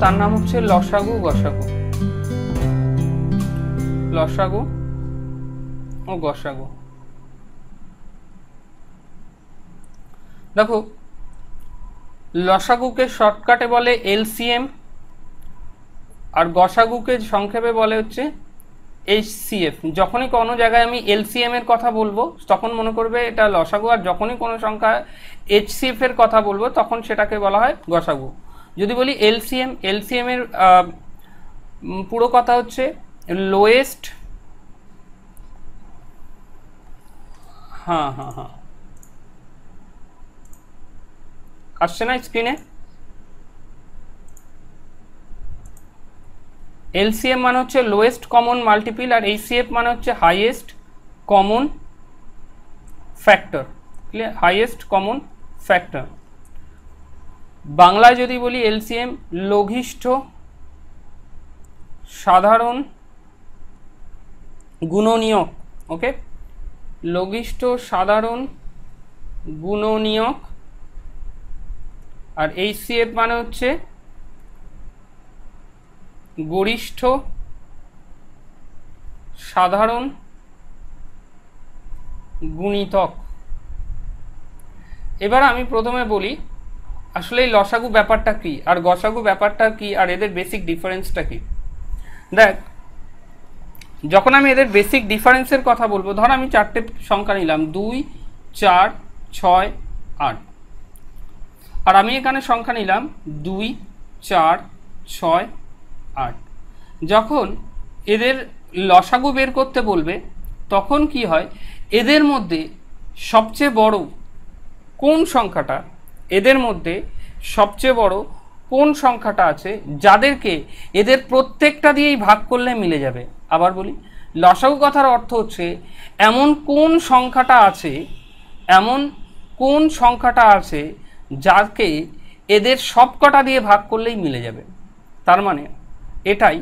তার নাম হচ্ছে লসাগু গসাগু। লসাগু ও গসাগু। দেখো লসাগুকে শর্টকাটে বলে এলসিএম, আর গসাগুকে সংক্ষেপে বলে হচ্ছে এইচসিএফ। যখনই কোনো জায়গায় আমি এলসিএম এর কথা বলবো তখন মনে করবে এটা লসাগু, আর যখনই কোনো সংখ্যা এইচসিএফ এর কথা বলবো তখন সেটাকে বলা হয় গসাগু। যদি বলি এলসিএম, এলসিএম এর পুরো কথা হচ্ছে লোয়েস্ট, হ্যাঁ হ্যাঁ হ্যাঁ আসছে না স্ক্রিনে? এলসিএম মানে হচ্ছে লোয়েস্ট কমন মাল্টিপল, আর এইচসিএফ মানে হচ্ছে highest common factor. Clear? Highest common factor. বাংলায় যদি বলি এলসিএম লঘিষ্ঠ সাধারণ গুণনীয়ক। ওকে, লঘিষ্ঠ সাধারণ গুণনীয়ক। আর এইচসিএফ মানে হচ্ছে গরিষ্ঠ সাধারণ গুণিতক। এবার আমি প্রথমে বলি আসলে এই লসাগু ব্যাপারটা কি আর গসাগু ব্যাপারটা কি আর এদের বেসিক ডিফারেন্সটা কি। দেখ, যখন আমি এদের বেসিক ডিফারেন্সের কথা বলবো, ধর আমি চারটে সংখ্যা নিলাম 2, 4, 6, 8, আর আমি এখানে সংখ্যা নিলাম 2, 4, 6, 8। যখন এদের লসাগু বের করতে বলবে তখন কি হয়, এদের মধ্যে সবচেয়ে বড় কোন সংখ্যাটা, এদের মধ্যে সবচেয়ে বড় কোন সংখ্যাটা আছে যাদেরকে এদের প্রত্যেকটা দিয়েই ভাগ করলে মিলে যাবে। আবার বলি, লসাগু কথার অর্থ হচ্ছে এমন কোন সংখ্যাটা আছে, এমন কোন সংখ্যাটা আছে যাকে এদের সবকটা দিয়ে ভাগ করলেই মিলে যাবে। তার মানে এটাই,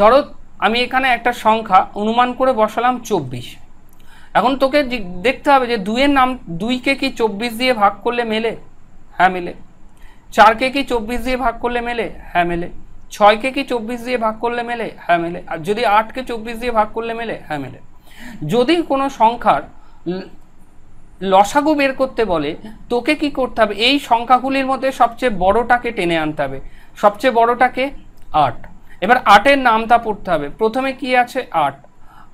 ধরো আমি এখানে একটা সংখ্যা অনুমান করে বসালাম 24। এখন তোকে দেখতে হবে যে 2-এর নাম, 2-কে কি 24 দিয়ে ভাগ করলে মেলে? হ্যাঁ মেলে। 4-কে কি 24 দিয়ে ভাগ করলে মেলে? হ্যাঁ মেলে। 6-কে কি 24 দিয়ে ভাগ করলে মেলে? হ্যাঁ মেলে। আর যদি 8-কে 24 দিয়ে ভাগ করলে মেলে? হ্যাঁ মেলে। যদি কোনো সংখ্যার লসাগু বের করতে বলে তোকে কি করতে হবে, এই সংখ্যাগুলির মধ্যে সবচেয়ে বড়টাকে টেনে আনতে হবে। সবচেয়ে বড়টাকে 8। এবার 8-এর নামটা পড়তে হবে। প্রথমে কি আছে? 8।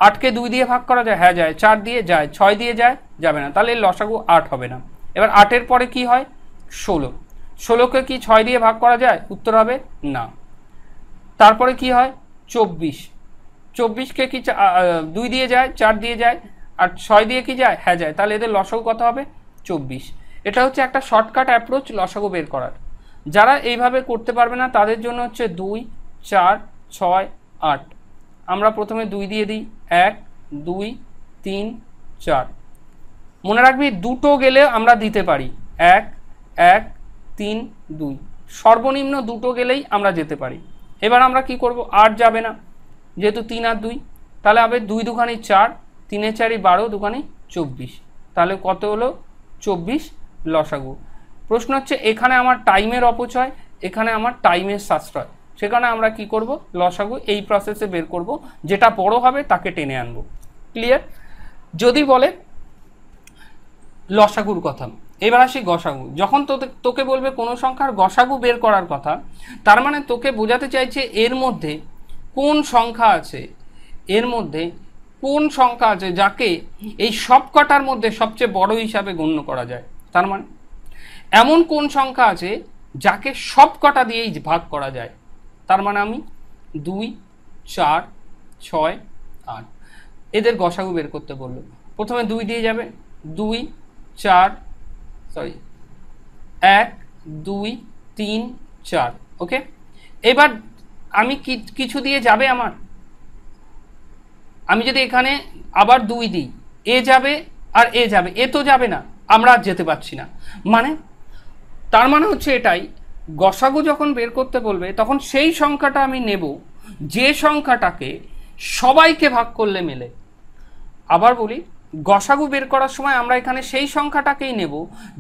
8-কে 2 দিয়ে ভাগ করা যায়? হ্যাঁ যায়। 4 দিয়ে যায়। 6 দিয়ে যায়? যাবে না। তাহলে লসাগু 8 হবে না। এবার 8-এর পরে কি হয়? 16। 16-কে কি 6 দিয়ে ভাগ করা যায়? উত্তর হবে না। তারপরে কি হয়? 24। 24-কে কি 2 দিয়ে যায়? 4 দিয়ে যায়? আর 6 দিয়ে কি যায়? হ্যাঁ যায়। তাহলে এদের লসাগু কত হবে? 24। এটা হচ্ছে একটা শর্টকাট অ্যাপ্রোচ লসাগু বের করার। যারা এইভাবে করতে পারবে না তাদের জন্য হচ্ছে 2, 4, 6, 8। আমরা প্রথমে 2 দিয়ে দিই। 1, 2, 3, 4। মনে রাখবি দুটো গেলে আমরা দিতে পারি। 1, 1, 3, 2। সর্বনিম্ন দুটো গেলেই আমরা যেতে পারি। এবার আমরা কি করব? 8 যাবে না, যেহেতু 3 আর 2। তাহলে হবে 2 দুখানি 4, 3 এ 4 12, দুখানি 24। তাহলে কত হলো? 24 লসাগু। প্রশ্ন হচ্ছে এখানে আমার টাইমের অপচয়, এখানে আমার টাইমের সাশ্রয়। সেখানে আমরা কি করব? লসাগু এই প্রসেসে বের করব, যেটা বড় হবে তাকে টেনে আনবো। ক্লিয়ার? যদি বলে লসাগুর কথা, এবার আসি গসাগু। যখন তোকে বলবে কোনো সংখ্যার গসাগু বের করার কথা, তার মানে তোকে বোঝাতে চাইছে এর মধ্যে কোন সংখ্যা আছে, এর মধ্যে কোন সংখ্যা আছে যাকে এই সব কটার মধ্যে সবচেয়ে বড় হিসাবে গণ্য করা যায়। তার মানে এমন কোন সংখ্যা আছে যাকে সব কটা দিয়েই ভাগ করা যায়। তার মানে আমি 2, 4, 6, 8 এদের গসাগু বের করতে বললো। প্রথমে 2 দিয়ে যাবে। 2, 4, 1, 2, 3, 4। ওকে, এবার আমি কিছু দিয়ে যাবে আমার। আমি যদি এখানে আবার 2 দিই, এ যাবে আর এ যাবে, এ তো যাবে না, আমরা আর যেতে পারছি না। মানে তার মানে হচ্ছে এটাই, গসাগু যখন বের করতে বলবে তখন সেই সংখ্যাটা আমি নেব যে সংখ্যাটাকে সবাইকে ভাগ করলে মেলে। আবার বলি, গসাগু বের করার সময় আমরা এখানে সেই সংখ্যাটাকেই নেব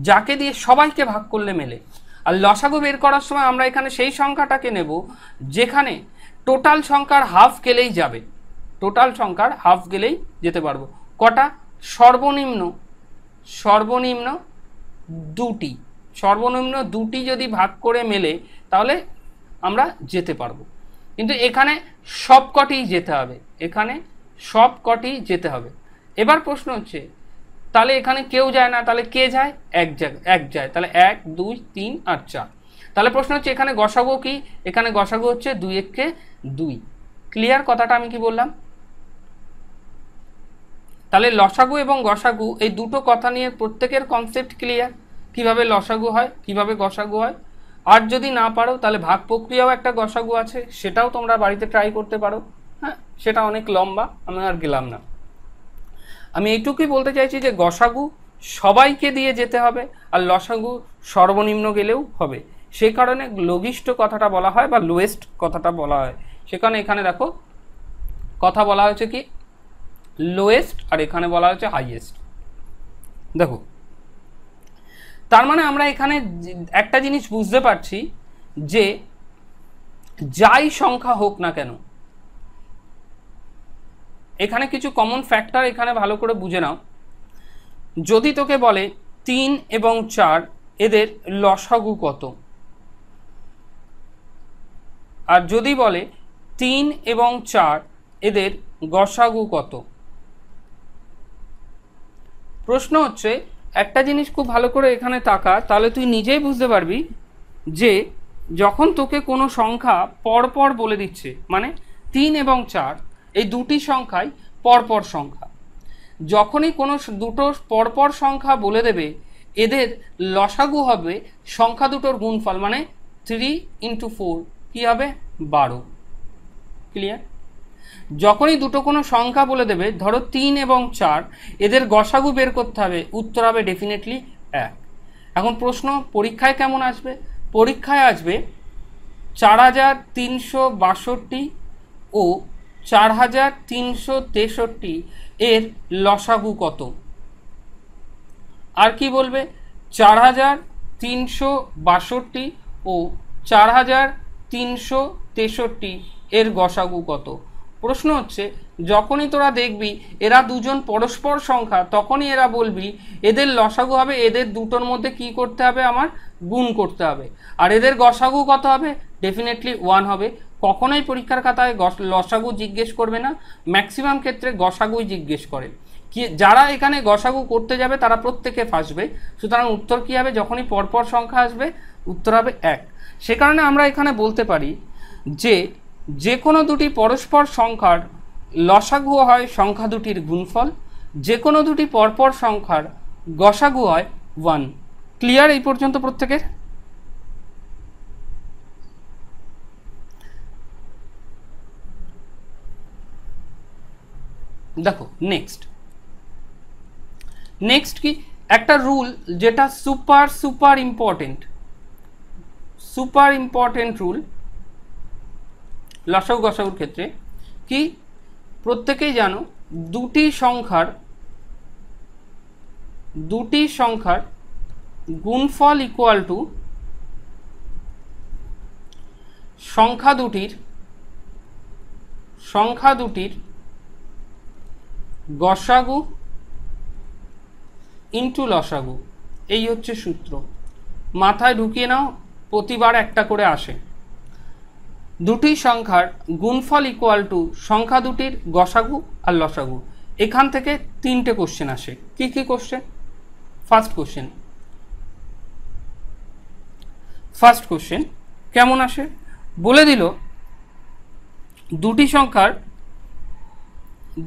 যাকে দিয়ে সবাইকে ভাগ করলে মেলে। আর লসাগু বের করার সময় আমরা এখানে সেই সংখ্যাটাকে নেব যেখানে টোটাল সংখ্যার হাফ গেলেই যাবে, টোটাল সংখ্যার হাফ গেলেই যেতে পারবো। কটা? সর্বনিম্ন সর্বনিম্ন দুটি, সর্বনিম্ন দুটি যদি ভাগ করে মেলে তাহলে আমরা যেতে পারবো। কিন্তু এখানে সবকটি যেতে হবে, এখানে সবকটি যেতে হবে। এবার প্রশ্ন হচ্ছে তাহলে এখানে কেউ যায় না, তাহলে কে যায়? এক যায়, তাহলে 1 2 3 আর 4। তাহলে প্রশ্ন হচ্ছে এখানে গসাগু কি? এখানে গসাগু হচ্ছে 2 1 2। ক্লিয়ার কথাটা আমি কি বললাম? তাহলে লসাগু এবং গসাগু এই দুটো কথা নিয়ে প্রত্যেকের কনসেপ্ট ক্লিয়ার, কিভাবে লসাগু হয়, কিভাবে গসাগু হয়। আর যদি না পারো তাহলে ভাগ প্রক্রিয়াও একটা গসাগু আছে, সেটাও তোমরা বাড়িতে ট্রাই করতে পারো। হ্যাঁ, সেটা অনেক লম্বা, আমি আর গেলাম না। আমি এইটুকুই বলতে চাইছি যে গসাগু সবাইকে দিয়ে যেতে হবে, আর লসাগু সর্বনিম্ন গেলেও হবে। সেই কারণে লঘিষ্ঠ কথাটা বলা হয় বা লোয়েস্ট কথাটা বলা হয়। সেখানে এখানে দেখো কথা বলা হয়েছে কি লোয়েস্ট, আর এখানে বলা হয়েছে হাইয়েস্ট। দেখো তার মানে আমরা এখানে একটা জিনিস বুঝতে পারছি যে যাই সংখ্যা হোক না কেন, এখানে কিছু কমন ফ্যাক্টর এখানে ভালো করে বুঝে নাও। যদি তোকে বলে 3 এবং 4 এদের লসাগু কত, আর যদি বলে 3 এবং 4 এদের গসাগু কত, প্রশ্ন হচ্ছে একটা জিনিস খুব ভালো করে এখানে তাকা, তাহলে তুই নিজেই বুঝতে পারবি যে যখন তোকে কোনো সংখ্যা পরপর বলে দিচ্ছে, মানে 3 এবং 4 এই দুটি সংখ্যাই পরপর সংখ্যা, যখনই কোনো দুটো পরপর সংখ্যা বলে দেবে এদের লসাগু হবে সংখ্যা দুটোর গুণফল, মানে 3 × 4 কি হবে? 12। ক্লিয়ার? যখনই দুটো কোনো সংখ্যা বলে দেবে, ধরো 3 এবং 4 এদের গসাগু বের করতে হবে, উত্তর হবে ডেফিনেটলি 1। এখন প্রশ্ন পরীক্ষায় কেমন আসবে? পরীক্ষায় আসবে 4362 ও 4363 এর লসাগু কত। আর কি বলবে? 4362 ও 4363 এর গসাগু কত। প্রশ্ন হচ্ছে যখনই তোরা দেখবি এরা দুজন পরস্পর সংখ্যা, তখনই এরা বলবি এদের লসাগু হবে, এদের দুটোর মধ্যে কি করতে হবে? আমার গুণ করতে হবে। আর এদের গসাগু কত হবে? ডেফিনেটলি 1 হবে। কখনোই পরীক্ষার খাতায় লসাগু জিজ্ঞেস করবে না, ম্যাক্সিমাম ক্ষেত্রে গসাগুই জিজ্ঞেস করে। কি যারা এখানে গসাগু করতে যাবে তারা প্রত্যেকে ফাঁসবে। সুতরাং উত্তর কি হবে? যখনই পরপর সংখ্যা আসবে উত্তর হবে 1। সে কারণে আমরা এখানে বলতে পারি যে যে কোনো দুটি পরস্পর সংখ্যার লসাগু হয় সংখ্যা দুটির গুণফল, যে কোনো দুটি পরপর সংখ্যার গসাগু হয় 1। ক্লিয়ার এই পর্যন্ত প্রত্যেকের? দেখো নেক্সট কি একটা রুল যেটা সুপার ইম্পর্টেন্ট রুল লসাগু গসাগুর ক্ষেত্রে, কি প্রত্যেকেই জানো দুটি সংখ্যার গুণফল ইকুয়াল টু সংখ্যা দুটির গসাগু ইন্টু লসাগু। এই হচ্ছে সূত্র, মাথায় ঢুকিয়ে নাও, প্রতিবার একটা করে আসে। দুটি সংখ্যার গুণফল ইকুয়াল টু সংখ্যা দুটির গসাগু আর লসাগু। এখান থেকে 3টে কোশ্চেন আসে। কি কি কোশ্চেন? ফার্স্ট কোশ্চেন কেমন আসে? বলে দিল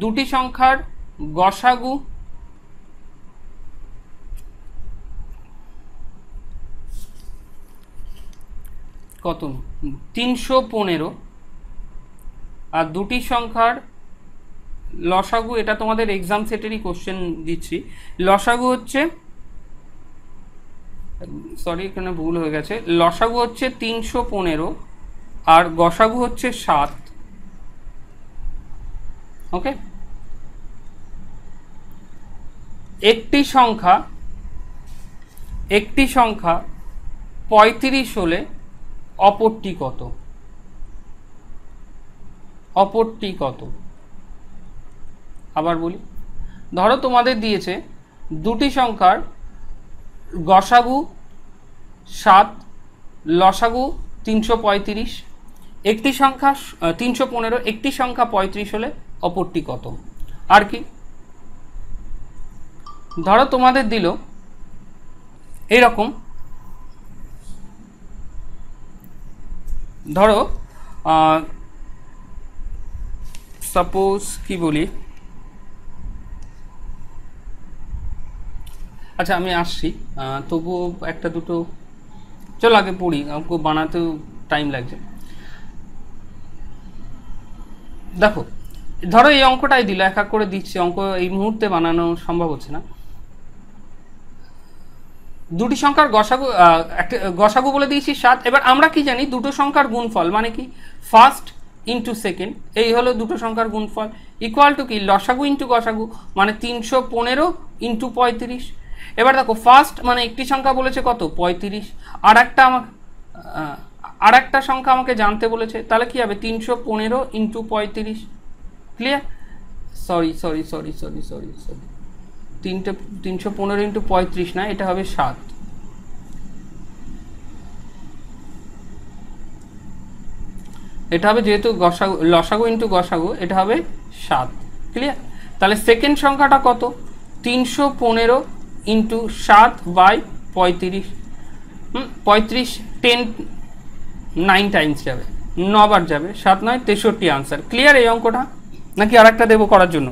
দুটি সংখ্যার গসাগু কত? 315। আর দুটি সংখ্যার লসাগু, এটা তোমাদের এক্সাম সেটেরই কোশ্চেন দিচ্ছি, লসাগু হচ্ছে, সরি এখানে ভুল হয়ে গেছে, লসাগু হচ্ছে 315 আর গসাগু হচ্ছে 7। ওকে, একটি সংখ্যা 35 হলে অপরটি কত? অপরটি কত? আবার বলি, ধরো তোমাদের দিয়েছে দুটি সংখ্যার গসাগু 7, লসাগু 335, একটি সংখ্যা 315, একটি সংখ্যা 35 হলে অপরটি কত? আর কি, ধরো তোমাদের দিল এইরকম, ধরো সাপোজ কি বলি, আচ্ছা আমি আসছি, তবুও একটা দুটো চলো আগে পড়ি, আমাকে বানাতেও টাইম লাগছে। দেখো ধরো এই অঙ্কটাই দিল, এক এক করে দিচ্ছি, অঙ্ক এই মুহূর্তে বানানো সম্ভব হচ্ছে না। দুটি সংখ্যার গসাগু, একটা গসাগু বলে দিয়েছি 7। এবার আমরা কি জানি, দুটো সংখ্যার গুণফল মানে কি, ফার্স্ট ইন্টু সেকেন্ড, এই হলো দুটো সংখ্যার গুণফল, ইকুয়াল টু কি, লসাগু ইন্টু গসাগু মানে 315 ইন্টু 35। এবার দেখো ফার্স্ট মানে একটি সংখ্যা বলেছে কত, 35, আর একটা সংখ্যা আমাকে জানতে বলেছে, তাহলে কি হবে, 315 ইন্টু 35। ক্লিয়ার? সরি 315 ইন্টু 35 না, এটা হবে 7। এটা হবে যেহেতু গসাগু, লসাগু ইন্টু গসাগু, এটা হবে 7। ক্লিয়ার? তাহলে সেকেন্ড সংখ্যাটা কত, 315 ইন্টু 7 বাই 35। 35 10 9 টাইমস যাবে, 9 বার যাবে, 7 9 63 আনসার। ক্লিয়ার এই অঙ্কটা? নাকি আর একটা দেবো করার জন্য?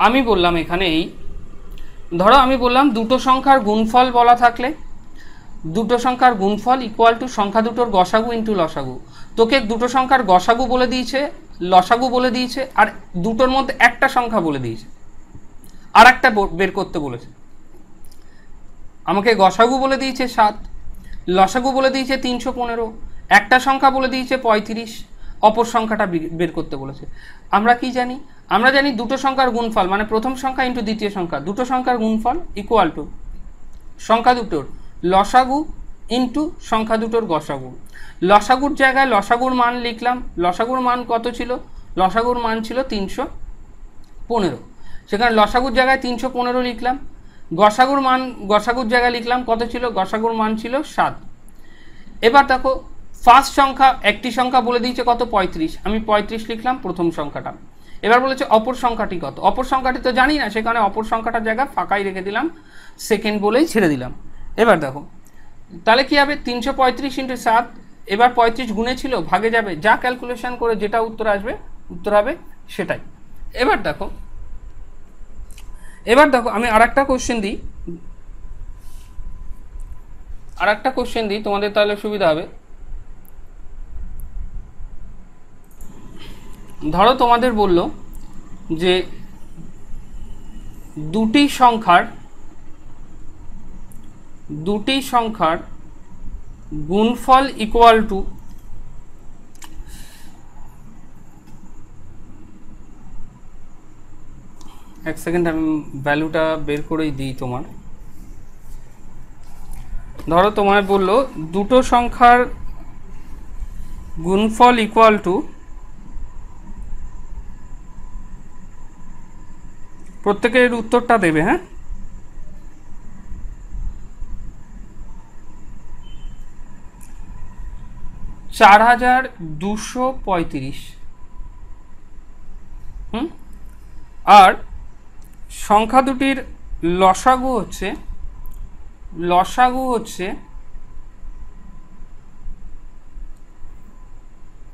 আমি বললাম এখানে এই, ধরো আমি বললাম দুটো সংখ্যার গুণফল বলা থাকলে, দুটো সংখ্যার গুণফল ইকুয়াল টু সংখ্যা দুটোর গসাগু ইন্টু লসাগু। তোকে দুটো সংখ্যার গসাগু বলে দিয়েছে, লসাগু বলে দিয়েছে, আর দুটোর মধ্যে একটা সংখ্যা বলে দিয়েছে, আর একটা বের করতে বলেছে। আমাকে গসাগু বলে দিয়েছে 7, লসাগু বলে দিয়েছে 315, একটা সংখ্যা বলে দিয়েছে 35, অপর সংখ্যাটা বের করতে বলেছে। আমরা কি জানি, আমরা জানি দুটো সংখ্যার গুণফল মানে প্রথম সংখ্যা ইন্টু দ্বিতীয় সংখ্যা, দুটো সংখ্যার গুণফল ইকুয়াল টু সংখ্যা দুটোর লসাগু ইন্টু সংখ্যা দুটোর গসাগু। লসাগুর জায়গায় লসাগুর মান লিখলাম, লসাগুর মান কত ছিল, লসাগুর মান ছিল 315, সেখানে লসাগুর জায়গায় 315 লিখলাম। গসাগুর মান, গসাগুর জায়গায় লিখলাম কত ছিল, গসাগুর মান ছিল 7। এবার দেখো ফার্স্ট সংখ্যা, একটি সংখ্যা বলে দিয়েছে কত, 35, আমি 35 লিখলাম প্রথম সংখ্যাটা। এবার বলেছে অপর সংখ্যাটি কত, অপর সংখ্যাটি তো জানি না, সেখানে অপর সংখ্যাটার জায়গায় ফাঁকাই রেখে দিলাম, সেকেন্ড বলেই ছেড়ে দিলাম। এবার দেখো তাহলে কি হবে, 335 ইন্টু 7, এবার 35 গুণে ছিল, ভাগে যাবে, যা ক্যালকুলেশন করে যেটা উত্তর আসবে, উত্তর হবে সেটাই। এবার দেখো আমি আর একটা কোশ্চেন দিই, তোমাদের তাহলে সুবিধা হবে। ধরো তোমাদের বলল যে দুটি সংখ্যার গুণফল ইকুয়াল টু, এক সেকেন্ড আমি ভ্যালুটা বের করেই দিই তোমার। ধরো তোমায় বললো দুটো সংখ্যার গুণফল ইকুয়াল টু, প্রত্যেকের উত্তরটা দেবে, হ্যাঁ, চার 4235। আর সংখ্যা দুটির লসাগু হচ্ছে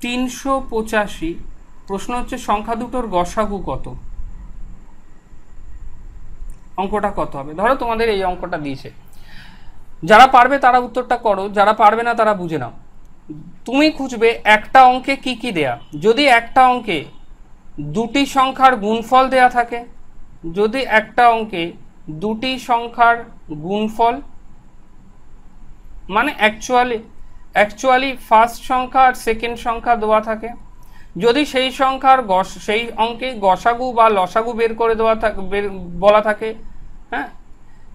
385। প্রশ্ন হচ্ছে সংখ্যা দুটোর গসাগু কত, অঙ্কটা কত হবে। ধরো তোমাদের এই অঙ্কটা দিয়েছে, যারা পারবে তারা উত্তরটা করো, যারা পারবে না তারা বুঝে নাও। তুমি খুঁজবে একটা অঙ্কে কি কি দেয়া, যদি একটা অঙ্কে দুটি সংখ্যার গুণফল দেয়া থাকে, যদি একটা অঙ্কে দুটি সংখ্যার গুণফল মানে অ্যাকচুয়ালি ফার্স্ট সংখ্যা আর সেকেন্ড সংখ্যা দেওয়া থাকে, যদি সেই অঙ্কে গসাগু বা লসাগু বের করে দেওয়া থাকে, বলা থাকে, হ্যাঁ,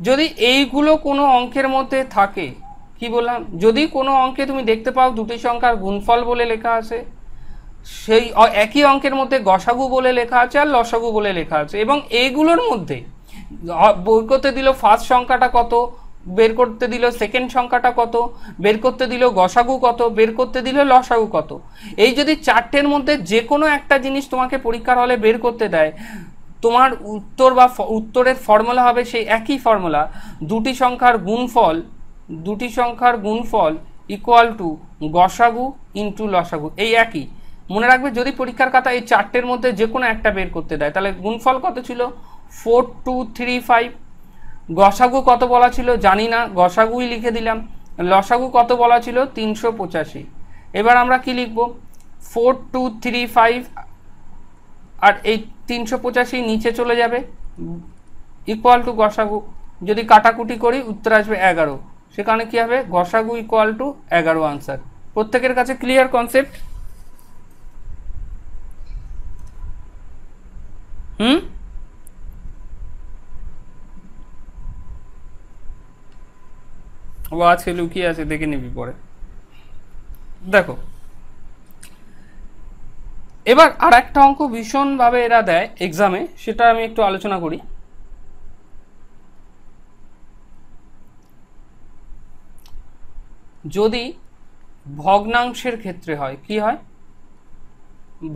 যদি এইগুলো কোনো অঙ্কের মধ্যে থাকে, কি বললাম, যদি কোনো অঙ্কে তুমি দেখতে পাও দুটি সংখ্যার গুণফল বলে লেখা আছে, সেই একই অঙ্কের মধ্যে গসাগু বলে লেখা আছে আর লসাগু বলে লেখা আছে, এবং এইগুলোর মধ্যে বের করতে দিল ফার্স্ট সংখ্যাটা কত, বের করতে দিল সেকেন্ড সংখ্যাটা কত, বের করতে দিল গসাগু কত, বের করতে দিল লসাগু কত, এই যদি চারটের মধ্যে যে কোনো একটা জিনিস তোমাকে পরীক্ষার হলে বের করতে দেয়, তোমার উত্তর বা উত্তরের ফর্মুলা হবে সেই একই ফর্মুলা, দুটি সংখ্যার গুণফল ইকুয়াল টু গসাগু ইন্টু লসাগু, এই একই। মনে রাখবে যদি পরীক্ষার খাতা এই চারটের মধ্যে যে কোনো একটা বের করতে দেয়, তাহলে গুণফল কত ছিল 4235, গসাগু কত বলা ছিল জানি না, গসাগুই লিখে দিলাম, লসাগু কত বলা ছিল 385। এবার আমরা কি লিখব, 4235 আর এই 385 নিচে চলে যাবে, ইকুয়াল টু গসাগু, যদি কাটাকুটি করি উত্তর আসবে 11, সেখানে কি হবে গসাগু ইকুয়াল টু 11 আনসার। প্রত্যেকের কাছে ক্লিয়ার কনসেপ্ট? ও আছে, লুকিয়ে আছে, দেখে নিবি পরে। দেখো এবার আর একটা অঙ্ক ভীষণভাবে এরা দেয় এক্সামে, সেটা আমি একটু আলোচনা করি। যদি ভগ্নাংশের ক্ষেত্রে হয়, কি হয়,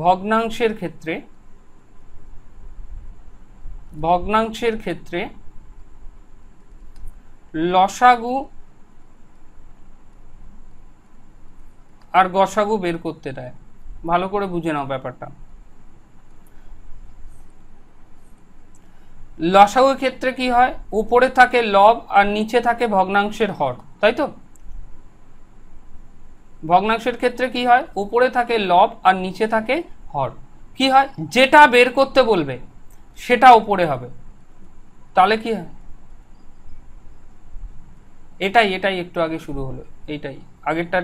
ভগ্নাংশের ক্ষেত্রে লসাগু আর গসাগু বের করতে দেয়, ভালো করে বুঝে নাও ব্যাপারটা। লসাগুর ক্ষেত্রে কি হয়, উপরে থাকে লব আর নিচে থাকে ভগ্নাংশের হর, তাই তো? ভগ্নাংশের ক্ষেত্রে কি হয়, উপরে থাকে লব আর নিচে থাকে হর। কি হয়, যেটা বের করতে বলবে সেটা উপরে হবে, তাহলে কি হয়, এটাই একটু আগে শুরু হলো, এইটাই আগেরটা,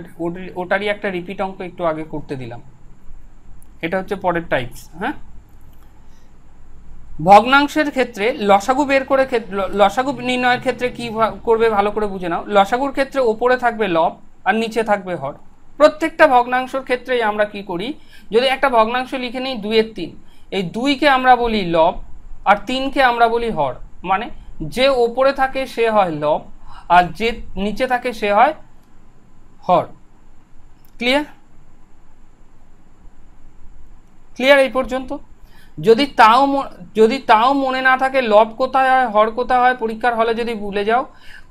ওটারই একটা রিপিট অঙ্ক একটু আগে করতে দিলাম, এটা হচ্ছে পরের টাইপস। হ্যাঁ, ভগ্নাংশের ক্ষেত্রে লসাগু বের করে, লসাগু নির্ণয়ের ক্ষেত্রে কি করবে ভালো করে বুঝে নাও। লসাগুর ক্ষেত্রে ওপরে থাকবে লব আর নিচে থাকবে হর। প্রত্যেকটা ভগ্নাংশের ক্ষেত্রেই আমরা কি করি, যদি একটা ভগ্নাংশ লিখে নিই 2 এর 3, এই 2কে আমরা বলি লব আর 3কে আমরা বলি হর, মানে যে ওপরে থাকে সে হয় লব আর যে নিচে থাকে সে হয় হর। ক্লিয়ার? ক্লিয়ার এই পর্যন্ত? যদি তাও মনে না থাকে লব কোথায় হয় হর কোথায় হয়, পরীক্ষার হলে যদি ভুলে যাও,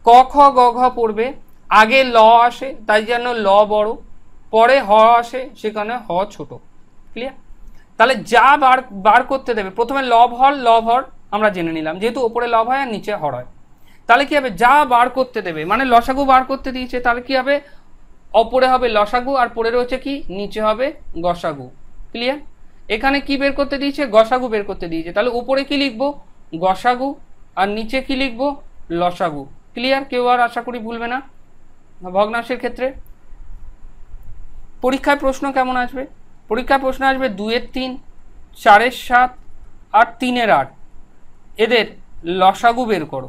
ক খ গ ঘ পড়বে, আগে ল আসে তাই জন্য ল বড়, পরে হ আসে সেখানে হ ছোট। ক্লিয়ার? তাহলে যা বার করতে দেবে, প্রথমে লব হর আমরা জেনে নিলাম, যেহেতু ওপরে লব হয় আর নিচে হর হয়, তাহলে কি হবে, যা বার করতে দেবে, মানে লসাগু বার করতে দিয়েছে, তাহলে কি হবে, ওপরে হবে লসাগু আর পরে রয়েছে কি, নিচে হবে গসাগু। ক্লিয়ার? এখানে কি বের করতে দিয়েছে, গসাগু বের করতে দিয়েছে, তাহলে উপরে কি লিখবো, গসাগু, আর নিচে কি লিখবো, লসাগু। ক্লিয়ার? কেউ আর আশা করি ভুলবে না। ভগ্নাংশের ক্ষেত্রে পরীক্ষায় প্রশ্ন কেমন আসবে, পরীক্ষায় প্রশ্ন আসবে 2 এর 3, 4 এর 7 আর 3 এর 8, এদের লসাগু বের করো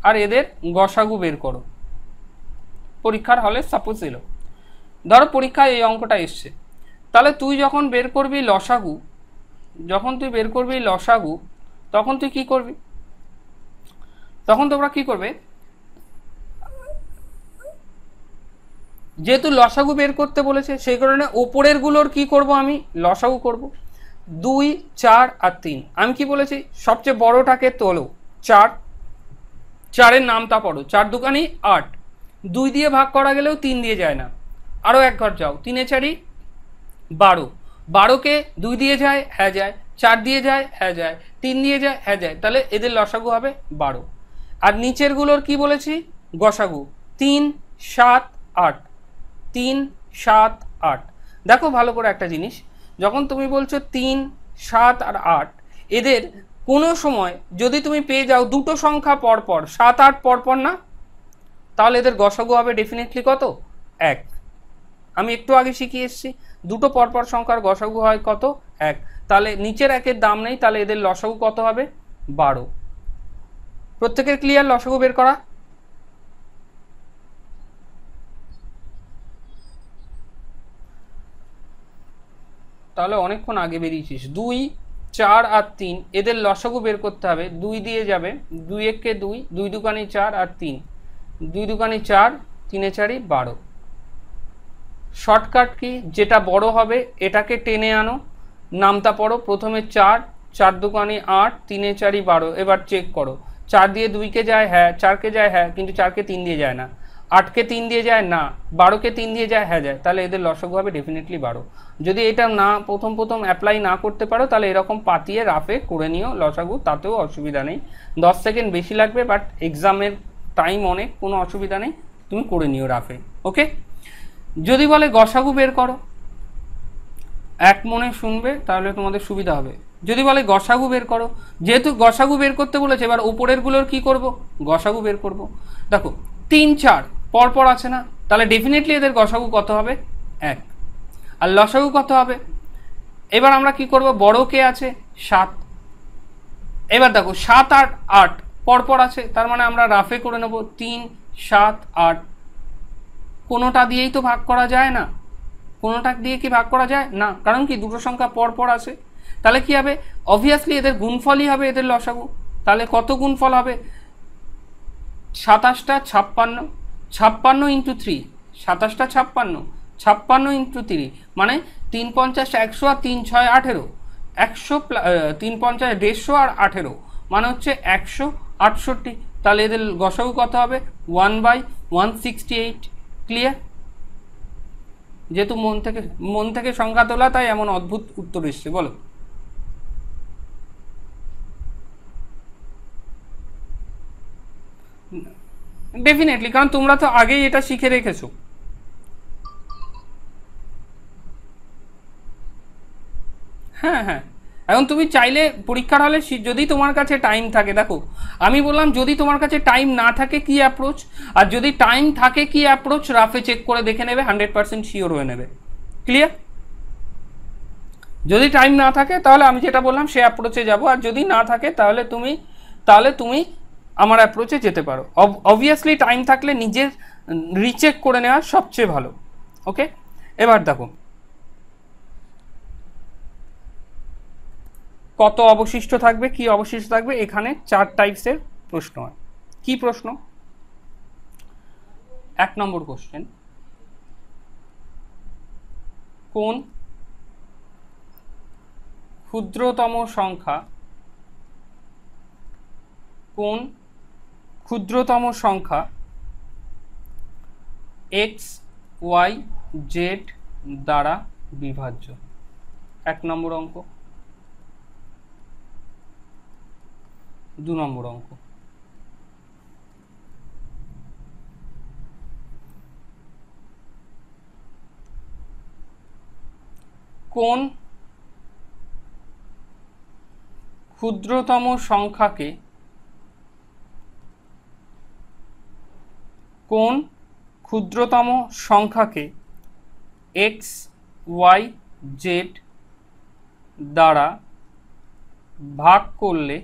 আর এদের গসাগু বের করো। পরীক্ষার হলে সাপোজ এলো, ধরো পরীক্ষায় এই অঙ্কটা এসছে, তাহলে তুই যখন বের করবি লসাগু, তখন তুই কি করবি, তখন তোমরা কি করবে, যেহেতু লসাগু বের করতে বলেছে সেই কারণে ওপরের গুলোর কি করব, আমি লসাগু করব। 2, 4 আর 3, আমি কি বলেছি, সবচেয়ে বড়টাকে তোলো, 4 এর নামটা পড়ো, 4 দুগানি 8, 2 দিয়ে ভাগ করা গেলেও 3 দিয়ে যায় না, আরও এক ঘর যাও, 3 এ 4 12, 12কে 2 দিয়ে যায়, হ্যাঁ যায়, 4 দিয়ে যায়, হ্যাঁ যায়, 3 দিয়ে যায়, হ্যাঁ যায়, তাহলে এদের লসাগু হবে 12। আর নিচের গুলোর কি বলেছি, গসাগু 3, 7, 8, 3, 7, 8। দেখো ভালো করে একটা জিনিস, যখন তুমি বলছো 3, 7 আর 8, এদের কোনো সময় যদি তুমি পেয়ে যাও দুটো সংখ্যা পরপর 7, 8 পরপর না, তাহলে এদের গসাগু হবে ডেফিনেটলি কত, 1। আমি একটু আগে শিখিয়ে এসেছি, দুটো পরপর সংখ্যার গসাগু হয় কত, 1। তাহলে নিচের 1-এর দাম নেই, তাহলে এদের লসাগু কত হবে, 12। প্রত্যেকের ক্লিয়ার লসাগু বের করা? তাহলে অনেকক্ষণ আগে বেরিয়েছিস। 2, 4 আর 3 এদের লসাগু বের করতে হবে। 2 দিয়ে যাবে, 2 একে 2, 2 দুকানি 4 আর 3, 2 দুকানি 4, 3 4 12। শর্টকাট কি, যেটা বড় হবে এটাকে টেনে আনো, নামতা পড়ো। প্রথমে 4, 4 দুকানি 8, 3 4 12। এবার চেক করো, 4 দিয়ে 2কে যায় হ্যাঁ, 4কে যায় হ্যাঁ, কিন্তু 4কে 3 দিয়ে যায় না, 8কে 3 দিয়ে যায় না, 12কে 3 দিয়ে যায় হ্যাঁ যায়। তাহলে এদের লসাগু হবে ডেফিনেটলি 12। যদি এটা না প্রথম অ্যাপ্লাই না করতে পারো তাহলে এরকম পাতিয়ে রাফে করে নিও লসাগু, তাতেও অসুবিধা নেই। 10 সেকেন্ড বেশি লাগবে, বাট এক্সামের টাইম অনেক, কোনো অসুবিধা নেই, তুমি করে নিও রাফে। ওকে, যদি বলে গসাগু বের করো, এক মনে শুনবে তাহলে তোমাদের সুবিধা হবে। যদি বলে গসাগু বের করো, যেহেতু গসাগু বের করতে বলেছে, এবার উপরের গুলোর কি করব, গসাগু বের করব। দেখো 3 4 পরপর আছে না, তাহলে ডেফিনেটলি এদের গসাগু কত হবে, 1। আর লসাগু কত হবে, এবার আমরা কি করব, বড় কে আছে 7। এবার দেখো 7 আর 8 পরপর আছে, তার মানে আমরা রাফে করে নেব 3 7 8। কোনোটা দিয়েই তো ভাগ করা যায় না, কোনোটা দিয়ে কি ভাগ করা যায় না, কারণ কি দুটো সংখ্যা পরপর আছে। তাহলে কি হবে, অবভিয়াসলি এদের গুণফলই হবে এদের লসাগু। তাহলে কত গুণফল হবে, 27টা 56, 56 ইন্টু 3, 27টা 56, 56 ইন্টু 3 মানে 3 50 100 আর 3 6 18, 100 3 50 150 আর 18 মানে হচ্ছে 168। তাহলে এদের গসাগু কত হবে, 1/168। ক্লিয়ার? যেহেতু মন থেকে সংখ্যা তোলা, তাই এমন অদ্ভুত উত্তর এসছে। বলো, ডেফিনেটলি, কারণ তোমরা তো আগেই এটা শিখে রেখেছো। হ্যাঁ হ্যাঁ, এখন তুমি চাইলে পরীক্ষার হলে যদি তোমার কাছে টাইম থাকে, দেখো আমি বললাম যদি তোমার কাছে টাইম না থাকে কি অ্যাপ্রোচ, আর যদি টাইম থাকে কি অ্যাপ্রোচ, রাফে চেক করে দেখে নেবে, 100% শিওর হয়ে নেবে। ক্লিয়ার? যদি টাইম না থাকে তাহলে আমি যেটা বললাম সে অ্যাপ্রোচে যাব, আর যদি না থাকে তাহলে তুমি আমার অ্যাপ্রোচে যেতে পারো। অবভিয়াসলি টাইম থাকলে নিজের রিচেক করে নেওয়া সবচেয়ে ভালো। ওকে, এবার দেখো কত অবশিষ্ট থাকবে, কি অবশিষ্ট থাকবে। এখানে 4 টাইপসের প্রশ্ন হয়। কি প্রশ্ন? 1 নম্বর কোশ্চেন, কোন ক্ষুদ্রতম সংখ্যা এক্স ওয়াই জেড দ্বারা বিভাজ্য? 1 নম্বর অঙ্ক। 2 নম্বর অঙ্ক, কোন ক্ষুদ্রতম সংখ্যাকে এক্স ওয়াই জেড দ্বারা ভাগ করলে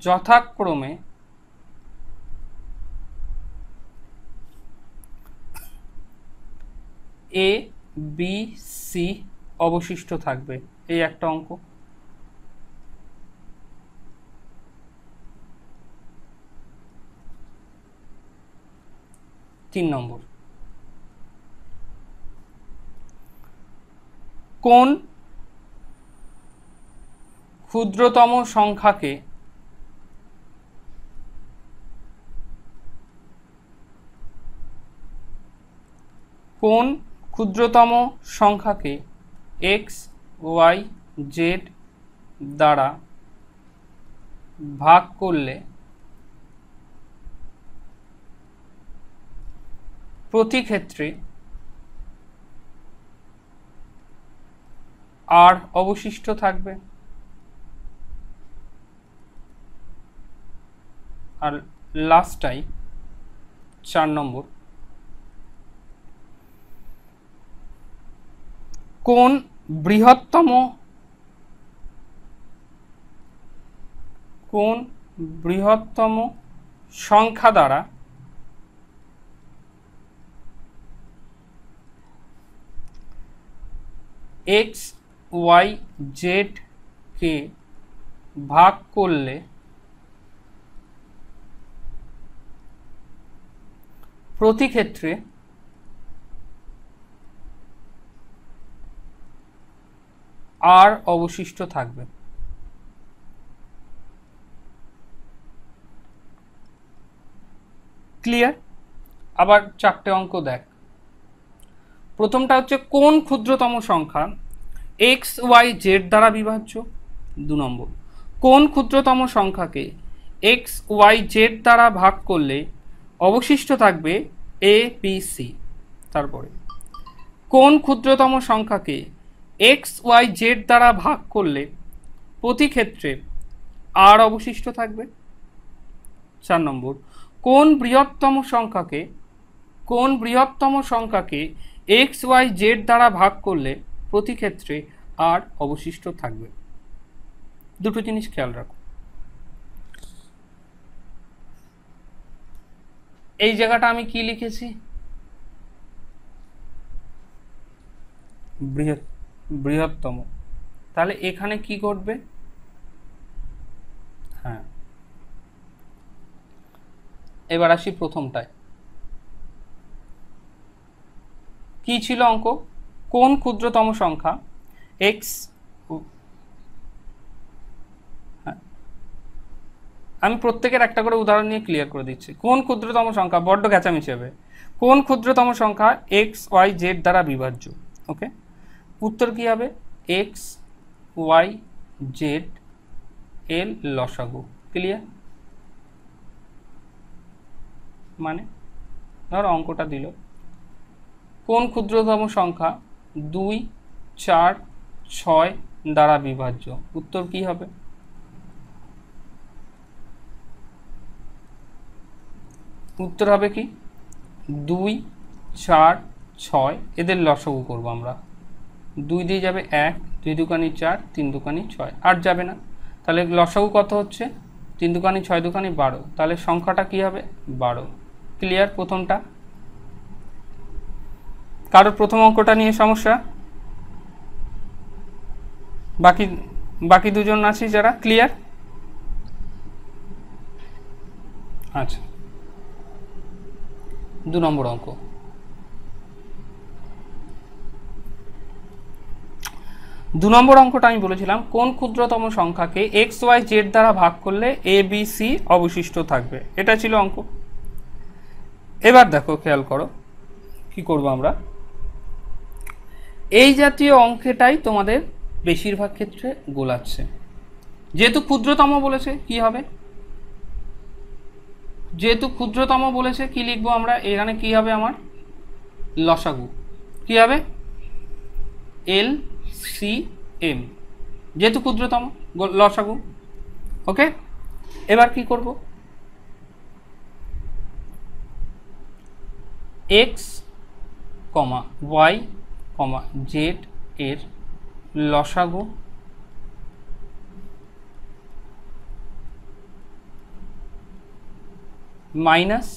যথাক্রমে এ বি সি অবশিষ্ট থাকবে? এই একটা অঙ্ক। 3 নম্বর, কোন ক্ষুদ্রতম সংখ্যাকে এক্স ওয়াই জেড দ্বারা ভাগ করলে প্রতি ক্ষেত্রে আর অবশিষ্ট থাকবে? আর লাস্টটাই 4 নম্বর, কোন বৃহত্তম কোন বৃহত্তম সংখ্যা দ্বারা এক্স ওয়াই জেড কে ভাগ করলে প্রতি ক্ষেত্রে আর অবশিষ্ট থাকবে। ক্লিয়ার? আবার চারটে অঙ্ক দেখ। প্রথমটা হচ্ছে কোন ক্ষুদ্রতম সংখ্যা এক্স ওয়াই জেড দ্বারা বিভাজ্য। 2 নম্বর, কোন ক্ষুদ্রতম সংখ্যাকে এক্স ওয়াই জেড দ্বারা ভাগ করলে অবশিষ্ট থাকবে এ বি সি। তারপরে কোন ক্ষুদ্রতম সংখ্যাকে এক্স ওয়াই জেড দ্বারা ভাগ করলে প্রতি ক্ষেত্রে আর অবশিষ্ট থাকবে। 4 নম্বর, কোন বৃহত্তম সংখ্যাকে এক্স ওয়াই জেড দ্বারা ভাগ করলে প্রতি ক্ষেত্রে আর অবশিষ্ট থাকবে। দুটো জিনিস খেয়াল রাখো। এই জায়গাটা আমি কি লিখেছি? বৃহত্তম। তাহলে এখানে কি ঘটবে? হ্যাঁ, এবার আসি প্রথমটায়। কি ছিল অঙ্ক? কোন ক্ষুদ্রতম সংখ্যা এক্স, আমি প্রত্যেকের একটা করে উদাহরণ নিয়ে ক্লিয়ার করে দিচ্ছি। কোন ক্ষুদ্রতম সংখ্যা, বড্ড ঘেঁচামেচি হবে, কোন ক্ষুদ্রতম সংখ্যা এক্স ওয়াই জেড দ্বারা বিভাজ্য। ওকে, উত্তর কি হবে? এক্স ওয়াই জেড এর লসাগু। ক্লিয়ার? মানে ধর অঙ্কটা দিল কোন ক্ষুদ্রতম সংখ্যা 2, 4, 6 দ্বারা বিভাজ্য। উত্তর কি হবে? উত্তর হবে কি 2, 4, 6, এদের লসাগু করব আমরা। 2 দিয়ে যাবে 1, 2 দুকানি 4, 3 দুকানি 6, আর যাবে না। তাহলে লসাগু কত হচ্ছে? 3 দুকানি 6 দুকানি 12। তাহলে সংখ্যাটা কি হবে? 12। ক্লিয়ার? প্রথমটা। কারোর প্রথম অঙ্কটা নিয়ে সমস্যা? বাকি দুজন আছি যারা ক্লিয়ার? আচ্ছা, 2 নম্বর অঙ্ক। 2 নম্বর অঙ্কটা আমি বলেছিলাম কোন ক্ষুদ্রতম সংখ্যাকে এক্স ওয়াই জেড দ্বারা ভাগ করলে এ বি সি অবশিষ্ট থাকবে। এটা ছিল অঙ্ক। এবার দেখো, খেয়াল করো কি করব আমরা। এই জাতীয় অঙ্কটাই তোমাদের বেশিরভাগ ক্ষেত্রে গোলাচ্ছে। যেহেতু ক্ষুদ্রতম বলেছে কি হবে? যেহেতু ক্ষুদ্রতম বলেছে কি লিখবো আমরা? এখানে কি হবে আমার? লসাগু। কি হবে? L C M. যেহেতু ক্ষুদ্রতম, লসাগু। ওকে, এবার কি করব? X comma y comma z এর লসাগু মাইনাস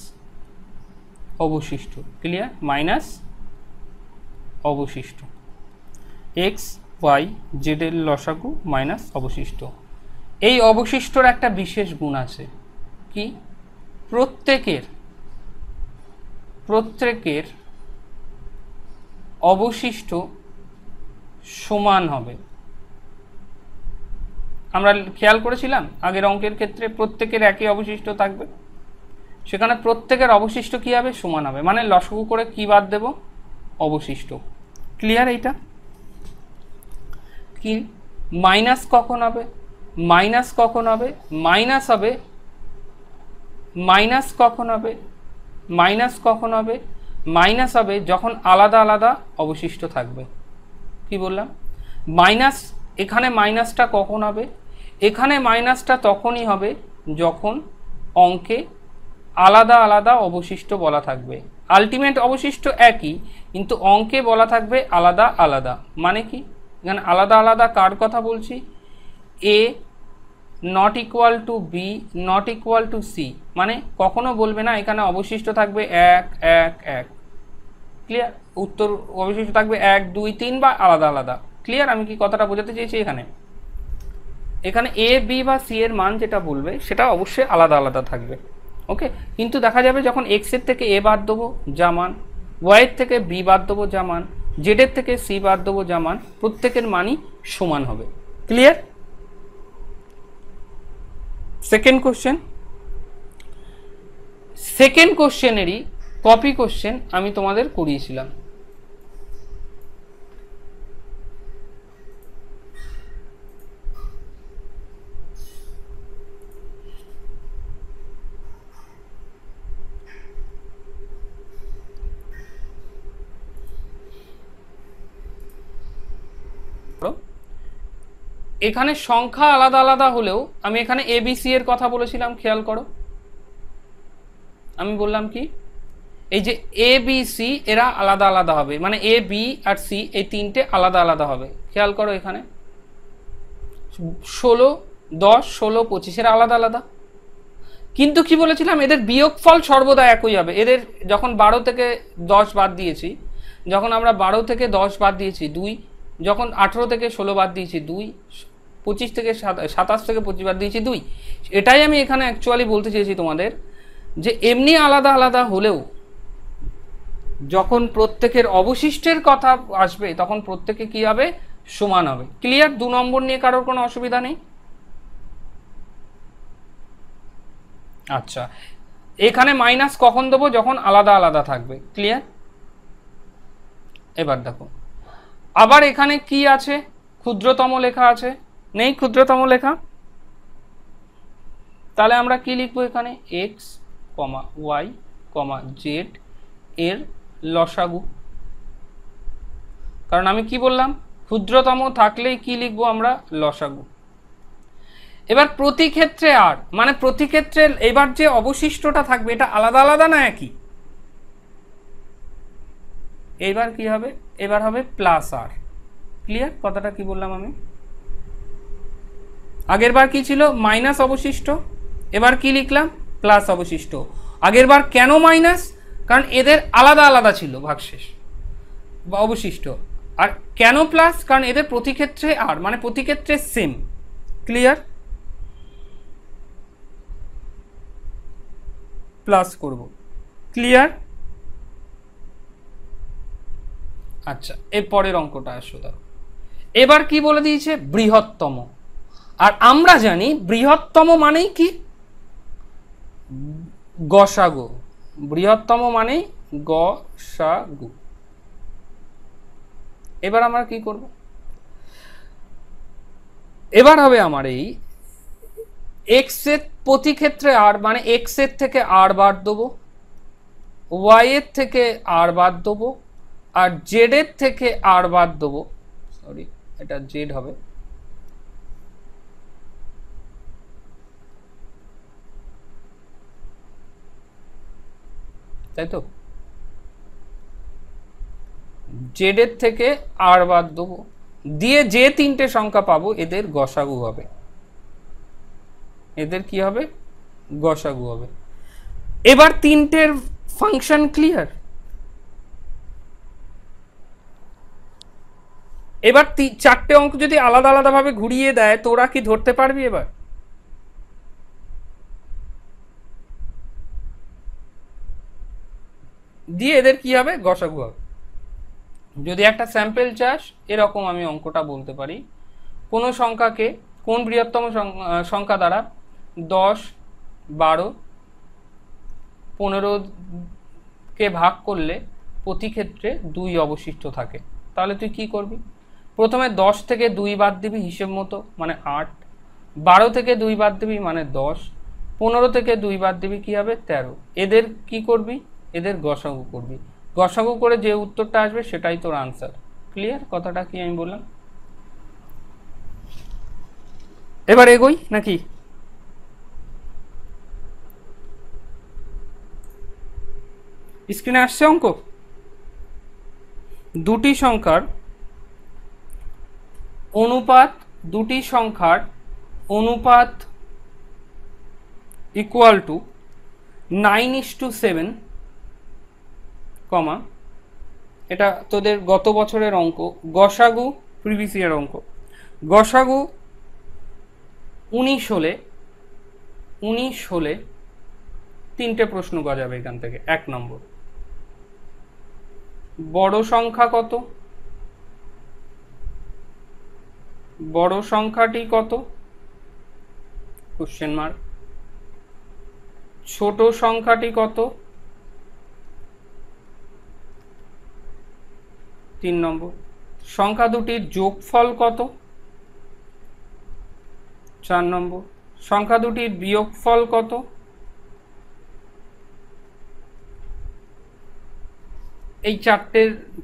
অবশিষ্ট। ক্লিয়ার? মাইনাস অবশিষ্ট। এক্স ওয়াই জেড এর লসাগু মাইনাস অবশিষ্ট। এই অবশিষ্টর একটা বিশেষ গুণ আছে কি? প্রত্যেকের অবশিষ্ট সমান হবে। আমরা খেয়াল করেছিলাম আগের অঙ্কের ক্ষেত্রে প্রত্যেকের একই অবশিষ্ট থাকবে, সেখানে প্রত্যেকের অবশিষ্ট কি হবে? সমান হবে। মানে লসাগু করে কি বাদ দেব? অবশিষ্ট। ক্লিয়ার? এইটা কি? মাইনাস কখন হবে? মাইনাস কখন হবে? মাইনাস হবে মাইনাস কখন হবে? মাইনাস কখন হবে? মাইনাস হবে যখন আলাদা আলাদা অবশিষ্ট থাকবে। কি বললাম? মাইনাস, এখানে মাইনাসটা কখন হবে? এখানে মাইনাসটা তখনই হবে যখন অঙ্কে আলাদা আলাদা অবশিষ্ট বলা থাকবে। আলটিমেট অবশিষ্ট একই, কিন্তু অঙ্কে বলা থাকবে আলাদা আলাদা। মানে কি? এখানে আলাদা আলাদা কার কথা বলছি? A not equal to B not equal to C, মানে কখনো বলবে না এখানে অবশিষ্ট থাকবে 1 1 1, ক্লিয়ার? উত্তর অবশিষ্ট থাকবে 1 2 3 বা আলাদা আলাদা। ক্লিয়ার আমি কি কথাটা বোঝাতে চেয়েছি? এখানে এ বি বা সি এর মান যেটা বলবে সেটা অবশ্যই আলাদা আলাদা থাকবে। ওকে, কিন্তু দেখা যাবে যখন এক্স এর থেকে এ বাদ দেবো যা মান, ওয়াই এর থেকে বি বাদ দেবো যা মান, জেড এর থেকে সি বাদ দেবো যা মান, প্রত্যেকের মানই সমান হবে। ক্লিয়ার? সেকেন্ড কোশ্চেন, সেকেন্ড কোশ্চেনেরই কপি কোশ্চেন আমি তোমাদের করিয়েছিলাম। এখানে সংখ্যা আলাদা আলাদা হলেও আমি এখানে এ বি সি এর কথা বলেছিলাম, খেয়াল করো। আমি বললাম কি, এই যে এ বি সি এরা আলাদা আলাদা হবে, মানে এ বি আর সি এই তিনটে আলাদা আলাদা হবে। খেয়াল করো এখানে 16 10 16 25 এরা আলাদা আলাদা, কিন্তু কি বলেছিলাম এদের বিয়োগফল সর্বদা একই হবে। এদের যখন 12 থেকে 10 বাদ দিয়েছি, যখন আমরা 12 থেকে 10 বাদ দিয়েছি 2, যখন 18 থেকে 16 বাদ দিয়েছি 2, 25 থেকে 27 থেকে 25 বাদ দিয়েছি 2। এটাই আমি এখানে অ্যাকচুয়ালি বলতে চেয়েছি তোমাদের, যে এমনি আলাদা আলাদা হলেও যখন প্রত্যেকের অবশিষ্টের কথা আসবে তখন প্রত্যেকে কি হবে? সমান হবে। ক্লিয়ার? 2 নম্বর নিয়ে কারোর কোনো অসুবিধা নেই? আচ্ছা, এখানে মাইনাস কখন দেবো? যখন আলাদা আলাদা থাকবে। ক্লিয়ার? এবার দেখো, আবার এখানে কি আছে? ক্ষুদ্রতম লেখা আছে, নেই ক্ষুদ্রতম লেখা? তাহলে আমরা কি লিখবো এখানে? X comma y comma z এর লসাগু। কারণ আমি কি বললাম, ক্ষুদ্রতম থাকলেই কি লিখবো আমরা? লসাগু। এবার প্রতি ক্ষেত্রে আর, মানে প্রতি ক্ষেত্রে এবার যে অবশিষ্টটা থাকবে এটা আলাদা আলাদা না একই? এবার কি হবে? এবার হবে প্লাস আর। ক্লিয়ার? কথাটা কি বললাম আমি? আগের বার কি ছিল? মাইনাস অবশিষ্ট। এবার কি লিখলাম? প্লাস অবশিষ্ট। আগের বার কেন মাইনাস? কারণ এদের আলাদা আলাদা ছিল ভাগশেষ বা অবশিষ্ট। আর কেন প্লাস? কারণ এদের প্রতি ক্ষেত্রে আর, মানে প্রতি ক্ষেত্রে সেম। ক্লিয়ার? প্লাস করব। ক্লিয়ার? আচ্ছা, এর পরের অঙ্কটা আসো। দাও, এবার কি বলে দিয়েছে? বৃহত্তম। আর আমরা জানি বৃহত্তম মানেই কি? গসাগু। বৃহত্তম মানেই গসাগু। এবার আমরা কি করব? এবার হবে আমার এই এক্স এর প্রতি ক্ষেত্রে আর, মানে এক্স এর থেকে আর বাদ দেবো, ওয়াই এর থেকে আর বাদ দেবো, আর জেড এর থেকে আর বাদ দেবো। সরি, এটা জেড হবে। তাই তো? জেড এর থেকে আর বাদ দেবো, দিয়ে যে তিনটে সংখ্যা পাবো এদের গসাগু হবে। এদের কি হবে? গসাগু হবে। এবার তিনটের ফাংশন ক্লিয়ার? এবার চারটে অঙ্ক যদি আলাদা আলাদা ভাবে ঘুরিয়ে দেয় তোরা কি ধরতে পারবি? এবার দিয়ে এদের কি হবে? গসাগু হবে। যদি একটা স্যাম্পল চাস, এরকম আমি অঙ্কটা বলতে পারি, কোনো সংখ্যাকে কোন বৃহত্তম সংখ্যা দ্বারা 10 12 15 কে ভাগ করলে প্রতি ক্ষেত্রে 2 অবশিষ্ট থাকে। তাহলে তুই কি করবি? প্রথমে 10 থেকে 2 বাদ দিবি হিসেব মতো, মানে 8, 12 থেকে 2 বাদ দিবি মানে 10, 15 থেকে 2 বাদ দিবি কি হবে? 13। এদের কি করবি? এদের গসাগু করবি। গসাগু করে যে উত্তরটা আসবে সেটাই তোর আনসার। ক্লিয়ার? কথাটা কি আমি বললাম? এবার এগোই নাকি? স্ক্রিনে আসছে অঙ্ক। দুটি সংখ্যার অনুপাত ইকুয়াল টু 9:7, কমা, এটা তোদের গত বছরের অঙ্ক, গসাগু প্রিভিয়াস ইয়ার অঙ্ক, গসাগু 19 হলে 3টে প্রশ্ন গজাবে এখান থেকে। 1 নম্বর, বড় সংখ্যা কত? বড় সংখ্যাটি কত? Question mark. ছোট সংখ্যাটি কত? 3 নম্বর, সংখ্যা দুটির যোগফল কত? 4 নম্বর, সংখ্যা দুটির বিয়োগফল কত? এই 4টে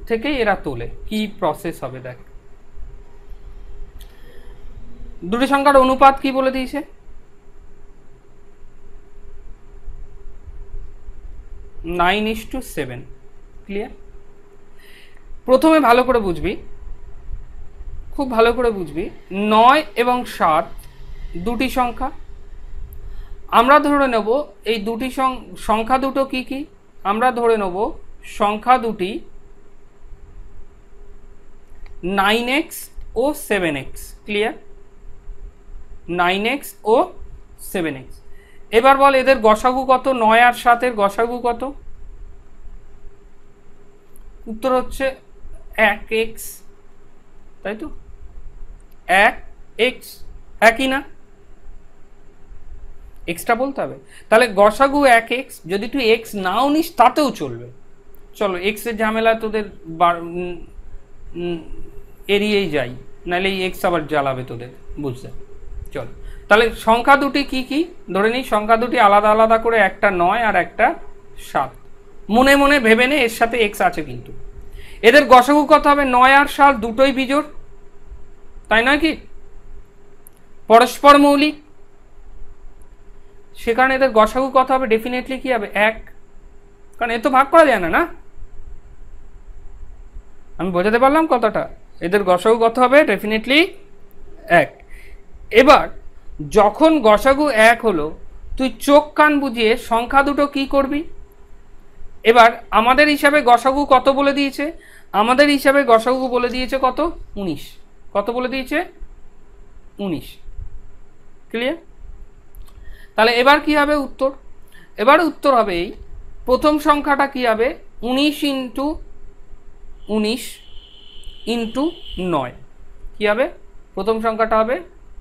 থেকে এরা তোলে। কি প্রসেস হবে দেখ। দুটি সংখ্যার অনুপাত কি বলে দিয়েছে? 9:7। ক্লিয়ার? প্রথমে ভালো করে বুঝবি, খুব ভালো করে বুঝবি, 9 এবং 7 দুটি সংখ্যা। আমরা ধরে নেব এই দুটি সংখ্যা দুটো কি কি? আমরা ধরে নেব সংখ্যা দুটি 9x ও 7x। ক্লিয়ার? 9x ও 7x। এবার বল এদের গসাগু কত? 9 আর 7 এর গসাগু কত? উত্তর হচ্ছে 1x, তাই তো? 1x, একই না? এক্সটা বলতে হবে। তাহলে গসাগু 1x, যদি তুই x নাও নিস তাতেও চলবে। চলো x এর ঝামেলা তোদের এড়িয়েই যাই, নাহলে এই x আবার জ্বালাবে তোদের, বুঝতে। চলো তাহলে সংখ্যা দুটি কি কি ধরে নিই। সংখ্যা দুটি আলাদা আলাদা করে, একটা 9 আর একটা 7। মনে মনে ভেবে নে এর সাথে x আছে কিন্তু। এদের গসাগু কত হবে? 9 আর 7 দুটোই বিজোড়, তাই নয় কি? পরস্পর মৌলিক, সে কারণে এদের গসাগু কত হবে? ডেফিনেটলি কি হবে? 1, কারণ এ তো ভাগ করা যায় না। না, আমি বোঝাতে পারলাম কথাটা? এদের গসাগু কত হবে? ডেফিনেটলি 1। এবার যখন গসাগু 1 হলো, তুই চোখ কান বুঝিয়ে সংখ্যা দুটো কি করবি? এবার আমাদের হিসাবে গসাগু কত বলে দিয়েছে? আমাদের হিসাবে গসাগু বলে দিয়েছে কত? 19। কত বলে দিয়েছে? 19। ক্লিয়ার? তাহলে এবার কি হবে উত্তর? এবার উত্তর হবে এই প্রথম সংখ্যাটা কি হবে? 19 ইন্টু 19 ইন্টু 9। কি হবে? প্রথম সংখ্যাটা হবে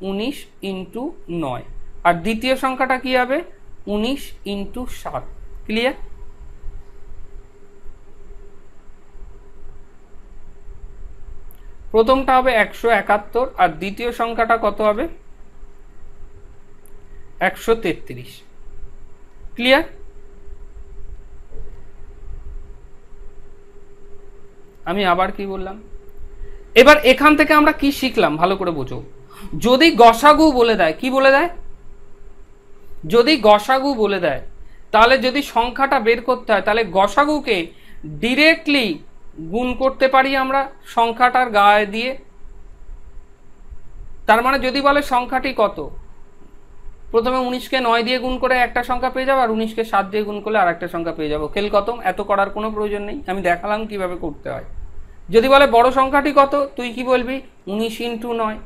19 ইন্টু 9, আর দ্বিতীয় সংখ্যাটা কি হবে? 19 ইন্টু 7। ক্লিয়ার? প্রথমটা হবে 171, আর দ্বিতীয় সংখ্যাটা কত হবে? 133। ক্লিয়ার? আমি আবার কি বললাম? এবার এখান থেকে আমরা কি শিখলাম ভালো করে বোঝো। যদি গসাগু বলে দেয়, কি বলে দেয়? যদি গসাগু বলে দেয়, তাহলে যদি সংখ্যাটা বের করতে হয়, তাহলে গসাগুকে ডিরেক্টলি গুণ করতে পারি আমরা সংখ্যাটার গায়ে দিয়ে। তার মানে যদি বলে সংখ্যাটি কত, প্রথমে 19কে 9 দিয়ে গুণ করে একটা সংখ্যা পেয়ে যাবো, আর 19কে 7 দিয়ে গুণ করলে আর একটা সংখ্যা পেয়ে যাবো। খেল খতম। এত করার কোনো প্রয়োজন নেই, আমি দেখালাম কিভাবে করতে হয়। যদি বলে বড় সংখ্যাটি কত, তুই কি বলবি? 19 ইন্টু 9।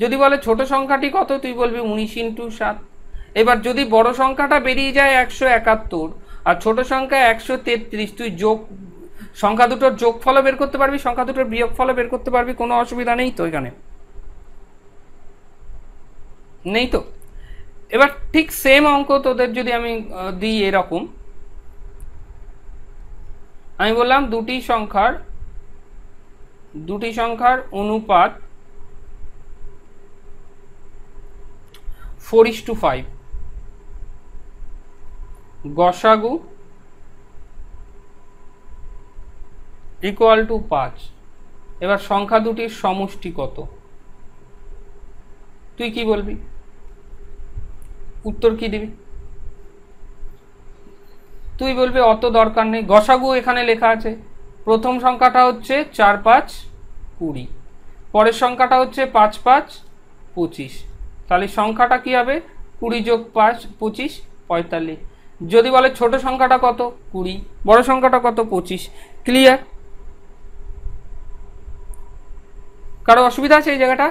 যদি বলে ছোট সংখ্যাটি কত, তুই বলবি 19 ইন্টু 7। এবার যদি বড় সংখ্যাটা বেরিয়ে যায় 171 আর ছোট সংখ্যা 133, তুই যোগ সংখ্যা দুটোর যোগফলও বের করতে পারবি, সংখ্যা দুটোর বিয়োগফলও বের করতে পারবি, কোনো অসুবিধা নেই তো এখানে, নেই তো? এবার ঠিক সেম অঙ্ক তোদের যদি আমি দিই এরকম, আমি বললাম দুটি সংখ্যার অনুপাত 4:5, গসাগু ইকুয়াল টু 5। এবার সংখ্যা দুটির সমষ্টি কত? তুই কি বলবি? উত্তর কি দিবি? তুই বলবি অত দরকার নেই, গসাগু এখানে লেখা আছে। প্রথম সংখ্যাটা হচ্ছে 4 5 20, পরের সংখ্যাটা হচ্ছে 5 5 25। তাহলে সংখ্যাটা কি হবে? 20 যোগ 5 25 45। যদি বলে ছোট সংখ্যাটা কত 20, বড় সংখ্যাটা কত 25। ক্লিয়ার? কারো অসুবিধা আছে এই জায়গাটা?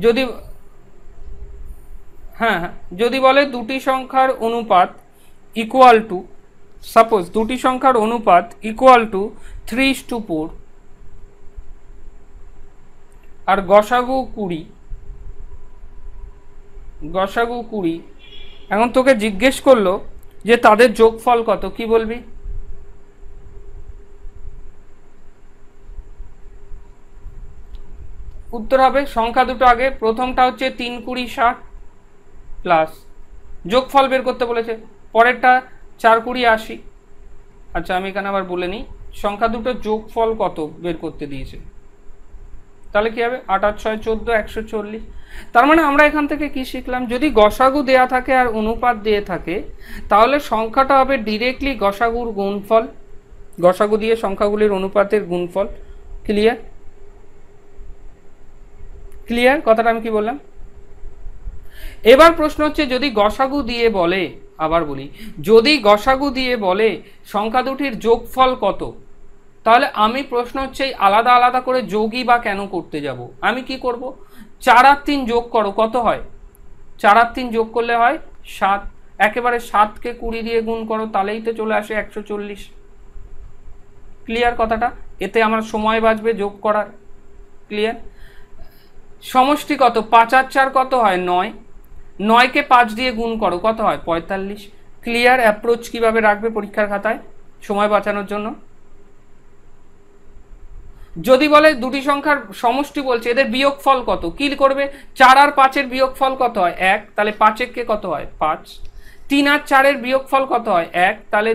যদি হ্যাঁ, যদি বলে দুটি সংখ্যার অনুপাত ইকুয়াল টু, সাপোজ দুটি সংখ্যার অনুপাত ইকুয়াল টু 3:4 আর গসাগু 20, গসাগু 20, এখন তোকে জিজ্ঞেস করলো যে তাদের যোগফল কত, কি বলবি? উত্তর হবে সংখ্যা দুটো আগে, প্রথমটা হচ্ছে 3 20 60 প্লাস যোগফল বের করতে বলেছে, পরেরটা 4 20 80। আচ্ছা আমি এখানে আবার বলে নিই সংখ্যা দুটো যোগফল কত বের করতে দিয়েছে, তাহলে কি হবে 8 8 6 14 140। তার মানে আমরা এখান থেকে কি শিখলাম, যদি গসাগু দেয়া থাকে আর অনুপাত দিয়ে থাকে তাহলে সংখ্যাটা হবে ডিরেক্টলি গসাগুর গুণফল, গসাগু দিয়ে সংখ্যাগুলির অনুপাতের গুণফল। ক্লিয়ার? ক্লিয়ার কথাটা আমি কি বললাম? এবার প্রশ্ন হচ্ছে যদি গসাগু দিয়ে বলে, আবার বলি, যদি গসাগু দিয়ে বলে সংখ্যা দুটির যোগফল কত, তাহলে আমি প্রশ্ন হচ্ছে আলাদা আলাদা করে যোগই বা কেন করতে যাব? আমি কি করব, 4 আর 3 যোগ করো, কত হয়? 4 আর 3 যোগ করলে হয় 7, একেবারে 7কে 20 দিয়ে গুণ করো, তাহলেই তো চলে আসে 140। ক্লিয়ার কথাটা? এতে আমার সময় বাঁচবে যোগ করার। ক্লিয়ার? সমষ্টি কত, 5 আর 4 কত হয় 9, 9কে 5 দিয়ে গুণ করো, কত হয় 45। ক্লিয়ার? অ্যাপ্রোচ কিভাবে রাখবে পরীক্ষার খাতায় সময় বাঁচানোর জন্য? যদি বলে দুটি সংখ্যার সমষ্টি বলছে, এদের বিয়োগফল কত, কি করবে? 4 আর 5-এর বিয়োগফল কত হয় 1, তাহলে 5 কে কত হয় 5। 3 আর 4-এর বিয়োগফল কত হয় 1, তাহলে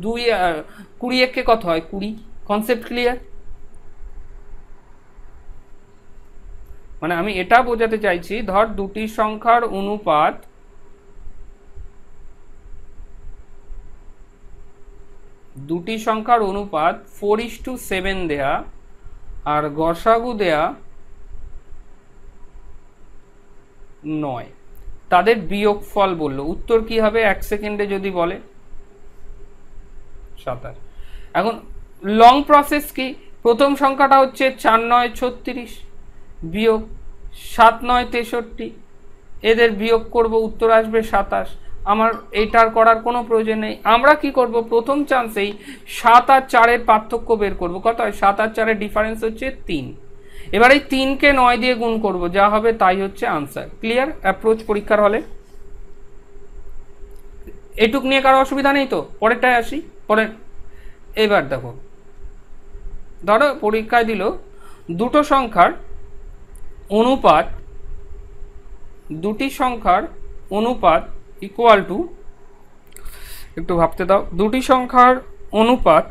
20 কে কত হয় 20। Concept clear? মানে আমি এটা বোঝাতে চাইছি, ধর দুটি সংখ্যার অনুপাত দুটি সংখ্যার অনুপাত 4:7 দেয়া আর গসাগু দেয়া 9, তাদের বিয়োগফল বললো, উত্তর কি হবে 1 সেকেন্ডে যদি বলে 27। এখন লং প্রসেস কি, প্রথম সংখ্যাটা হচ্ছে 4 9 36 বিয়োগ 7 9 63, এদের বিয়োগ করব, উত্তর আসবে 27। আমার এইটার করার কোনো প্রয়োজন নেই, আমরা কি করব, প্রথম চান্সেই 7 আর 4-এর পার্থক্য বের করব, কত হয় 7 আর 4-এর ডিফারেন্স হচ্ছে 3, এবার এই 3কে 9 দিয়ে গুণ করব, যা হবে তাই হচ্ছে আনসার। ক্লিয়ার? অ্যাপ্রোচ পরীক্ষার হলে এটুক নিয়ে কারো অসুবিধা নেই তো? পরেরটায় আসি। পরের এবার দেখো, ধরো পরীক্ষায় দিল দুটো সংখ্যার অনুপাত, দুটি সংখ্যার অনুপাত ইকুয়াল টু, একটু ভাবতে দাও, দুটি সংখ্যার অনুপাত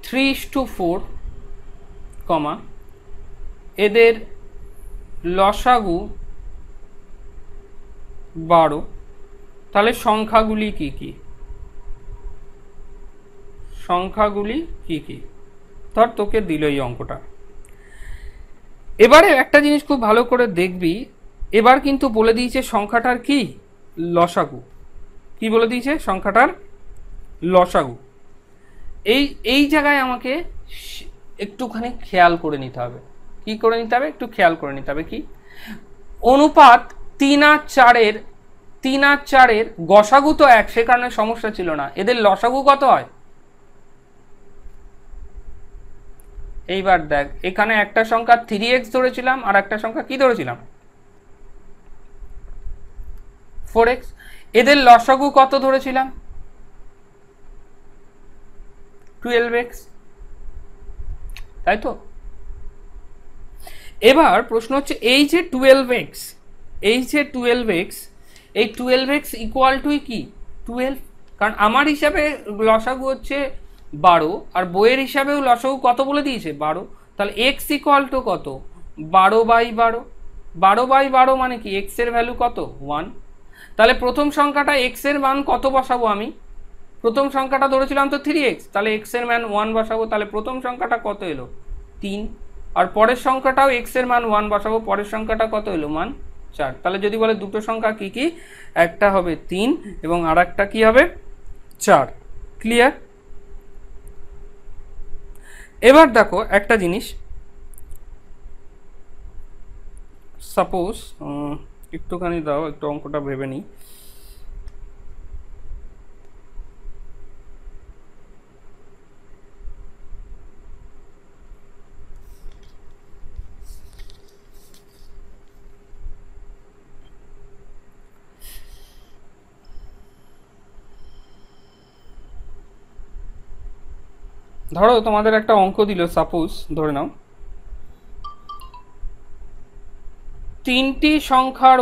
3:4, এদের লসাগু 12, তাহলে সংখ্যাগুলি কি কি? সংখ্যাগুলি কি কি? ধর তোকে দিল এই অঙ্কটা, এবারে একটা জিনিস খুব ভালো করে দেখবি, এবার কিন্তু বলে দিয়েছে সংখ্যাটার কি লসাগু, কি বলে দিয়েছে সংখ্যাটার লসাগু। এই জায়গায় আমাকে একটুখানি খেয়াল করে নিতে হবে, কি করে নিতে হবে, একটু খেয়াল করে নিতে হবে, কি অনুপাত 3 আর 4-এর গসাগু তো 1, সে কারণে সমস্যা ছিল না, এদের লসাগু কত হয়? এইবার দেখ, এখানে একটা সংখ্যা 3x ধরেছিলাম আর একটা সংখ্যা কি ধরেছিলাম 4x, এদের লসাগু কত ধরেছিলাম 12x, তাই তো? এবার প্রশ্ন হচ্ছে এই যে 12x, এই 12x ইকুয়াল টু কি 12, কারণ আমার হিসাবে লসাগু হচ্ছে 12 আর বইয়ের হিসাবেও লসাগু কত বলে দিয়েছে 12, তাহলে x ইকুয়াল টু কত 12/12, 12/12 মানে কি x এর ভ্যালু কত 1, তাহলে প্রথম সংখ্যাটা এক্স এর মান কত বসাবো আমি? প্রথম সংখ্যাটা ধরেছিলাম তো 3x, তাহলে এক্স এর মান 1 বসাবো, তাহলে প্রথম সংখ্যাটা কত এলো? 3। আর পরের সংখ্যাটাও এক্স এর মান 1 বসাবো, পরের সংখ্যাটা কত এলো? মান 4। তাহলে যদি বলে দুটো সংখ্যা কি কি, একটা হবে 3 এবং আর একটা কি হবে? 4। ক্লিয়ার? এবার দেখো একটা জিনিস, সাপোজ একটুখানি দাও, একটু অঙ্কটা ভেবে নিই। ধরো তোমাদের একটা অঙ্ক দিল, সাপোজ ধরে নাও তিনটি সংখ্যার